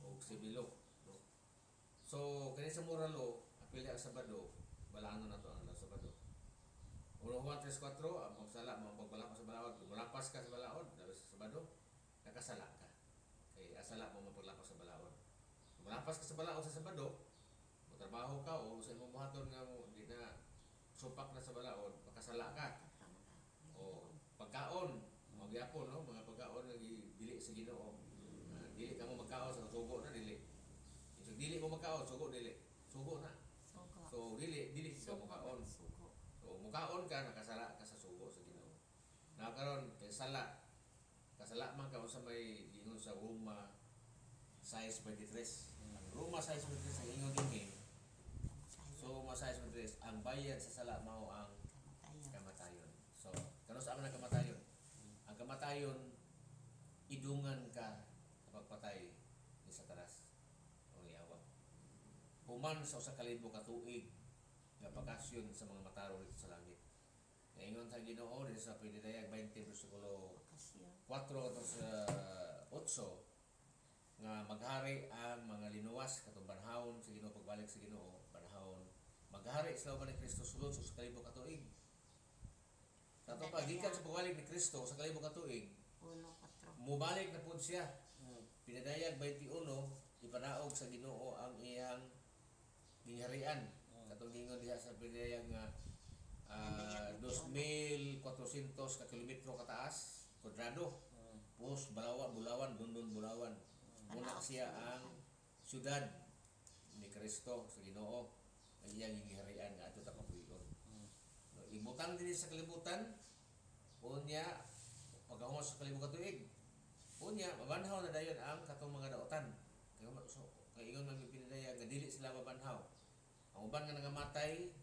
o civil-lo. No? So, kaya sa moralo, apil ang Sabado, balaan na to ang Sabado. 1 Juan 3:4, ang pagsala, mga pagbalapas sa balaod. Kung malapas ka sa balaod, dapat sa Sabado, nakasala ka. Okay, asala mo mapaglapas sa balaod. Kung malapas ka sa balaod sa Sabado, magtrabaho ka o sa imong buhaton nga mo, hindi na supak na sa balaod, makasala ka. O pagkaon, magyapon, no? Mga pagkaon nga dili sa Ginoo. Dili ka mo magkaon sa sugo na dili. So dili mo magkaon, sugo dili. Sugo na. So dili ka magkaon. So mukaon ka nakasala ka sa sugo sa Ginoo. Nakaron kay sala. Kasala man ka sa may ingon sa Roma 6:23. Ang Roma 6:23 ang ingon din. So Roma 6:23 ang bayad sa sala mao ang kamatayon. So kano sa man ang kamatayon? Ang kamatayon idungan ka sa pagpatay ni Satanas o yawa. Human sa usa ka libo ka tuig nga bakasyon sa mga mataro dito sa langit. Ngayon sa Ginoo din sa Pinidayag 20 versikulo 4 to sa 8 nga maghari ang mga linuwas katong banhawon sa Ginoo pagbalik sa Ginoo banhawon maghari sa uban ni Kristo sulod sa kalibo ka tuig. Kato pa gikan sa pagbalik ni Kristo sa kalibo ka tuig. Mubalik na pud siya. Pinidayag 21 ipanaog sa Ginoo ang iyang gingharian katong gingon diha sa pinayang nga 2,400 ka kilometro kataas, kwadrado. Pus, Bulawan, Dundon, Bulawan. Muna siya ang syudad ni Kristo sa Ginoo. Ang iyang hingiharian nga ato ta kapuyon. No, ibutang din sa kalibutan, unya pagkahumos sa kalibutan tuig. Unya mabanhaw na dayon ang katong mga daotan. Kay ingon man pinadaya nga dili sila mabanhaw. Ang uban nga nangamatay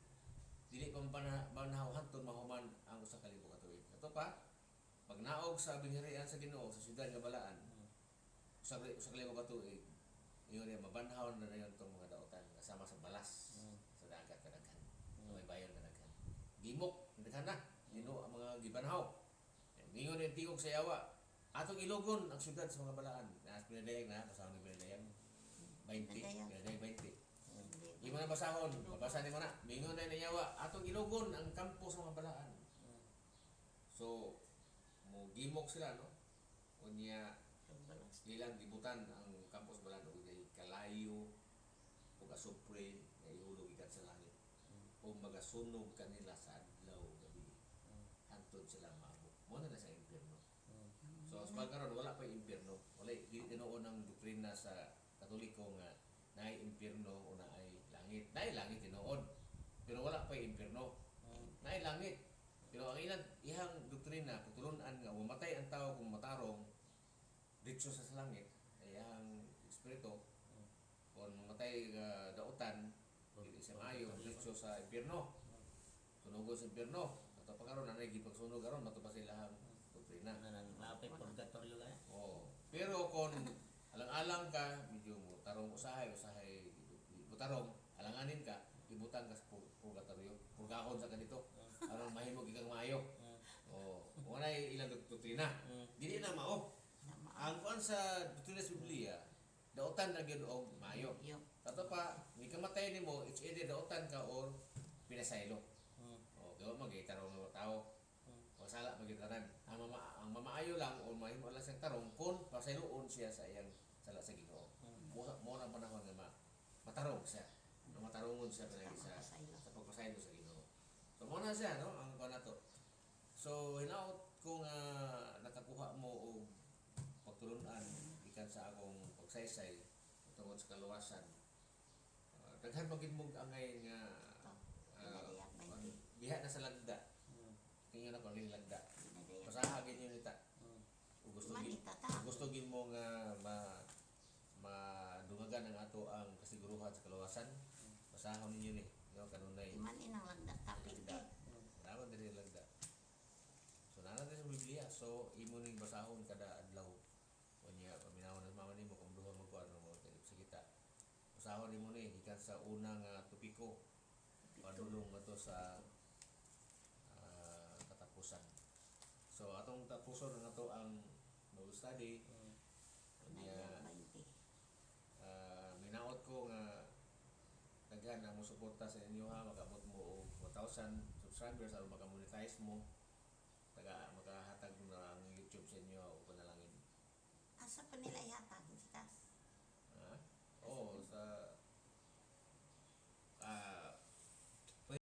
dili pa mabanhaw hangtod mahuman ang usa ka libo ka tuig. Ato pa pag naog sa binhirian sa Ginoo sa syudad nga balaan, usa ka libo ka tuig. Ingon niya mabanhaw na dayon tong mga daotan kasama sa balas sa dagat kadaghan. May bayan kadaghan. Gimok kadaghan na dino ang mga gibanhaw. Ingon niya tingog sa yawa. Atong ilugon ang syudad sa mga balaan. Nas pinadayag na basahon ni pinadayag. 20, pinadayag 20. Di mo na basahon, mabasa ni mo na. Mingon na yawa. Atong ilugon ang kampo sa mga balaan. So mo gimok sila no. Unya ilang gibutan ang kampo sa balaan ug kalayo ug asupre nga ihulog ikan sa langit. O magasunog kanila sa adlaw gabi. Hantod sila maabot. Mo na sa impierno. So sa pagkaron wala pa impierno. Wala tinuon ang doktrina sa Katoliko nga naay impierno o naay langit. Naay langit tinuon. Pero wala pa impierno. Naay langit. Pero ang ihang doktrina putulon-an nga mamatay ang tao kung matarong ditso sa langit ay ang espiritu kung mamatay daotan dili sa maayo ditso sa impierno. Sunugod sa impierno. Ato pa karon nanay gipagsunog karon mato pa sila ang doktrina. Napay purgatorio kaya. Oh. Pero kung alang-alang ka, medyo mo tarong usahay butarong, alanganin ka, ibutan ka sa purgatorio. Purgahon sa kanito. Aron mahimog ikang maayo. Oh, mo na ilang doktrina. Dili na mao. Ang kuan sa doktrina sa Biblia, daotan na gyud og maayo. Tato pa, ni kamatay nimo, it's either daotan ka or pinasaylo. Oh, gawa magitarong ng tao. O sala magitanan. Ang mamaayo lang o mahimo lang siyang tarong kung pasayloon siya sa iyang sala sa Ginoo. Mo na panahon nga matarong siya. Matarongon siya pinagi sa pagpasaylo sa Ginoo. So mo na siya no ang kuan nato. So hinaut ko nga nakakuha mo og pagtulunan ikan sa akong pagsaysay tungod sa kaluwasan. Daghan magid mo angay nga biha na sa lagda. Tingnan ako ng lagda. Pasahagin yun ita. Gusto gin mo nga madungagan ang ato ang kasiguruhan sa kaluwasan. Pasahon ninyo ni. Yo kanunay. Iman inang lagda tapit eh. Dapat diri lagda. So nana sa Biblia. So imo ning basahon kada adlaw. Unya paminawon ng mama nimo kung duha magkuan mo sa kita. Basahon nimo ni ikan sa unang topiko. Padulong ato sa katapusan. So atong tapuson na to ang Bible study. Unya minaot ko nga daghan ang musuporta sa inyo ha, magabot mo og 1,000 subscribers aron maka-monetize mo. Makahatag na ang YouTube sa inyo o panalangin. Asa pa nila ihatag si Tas? Ha? Oo, sa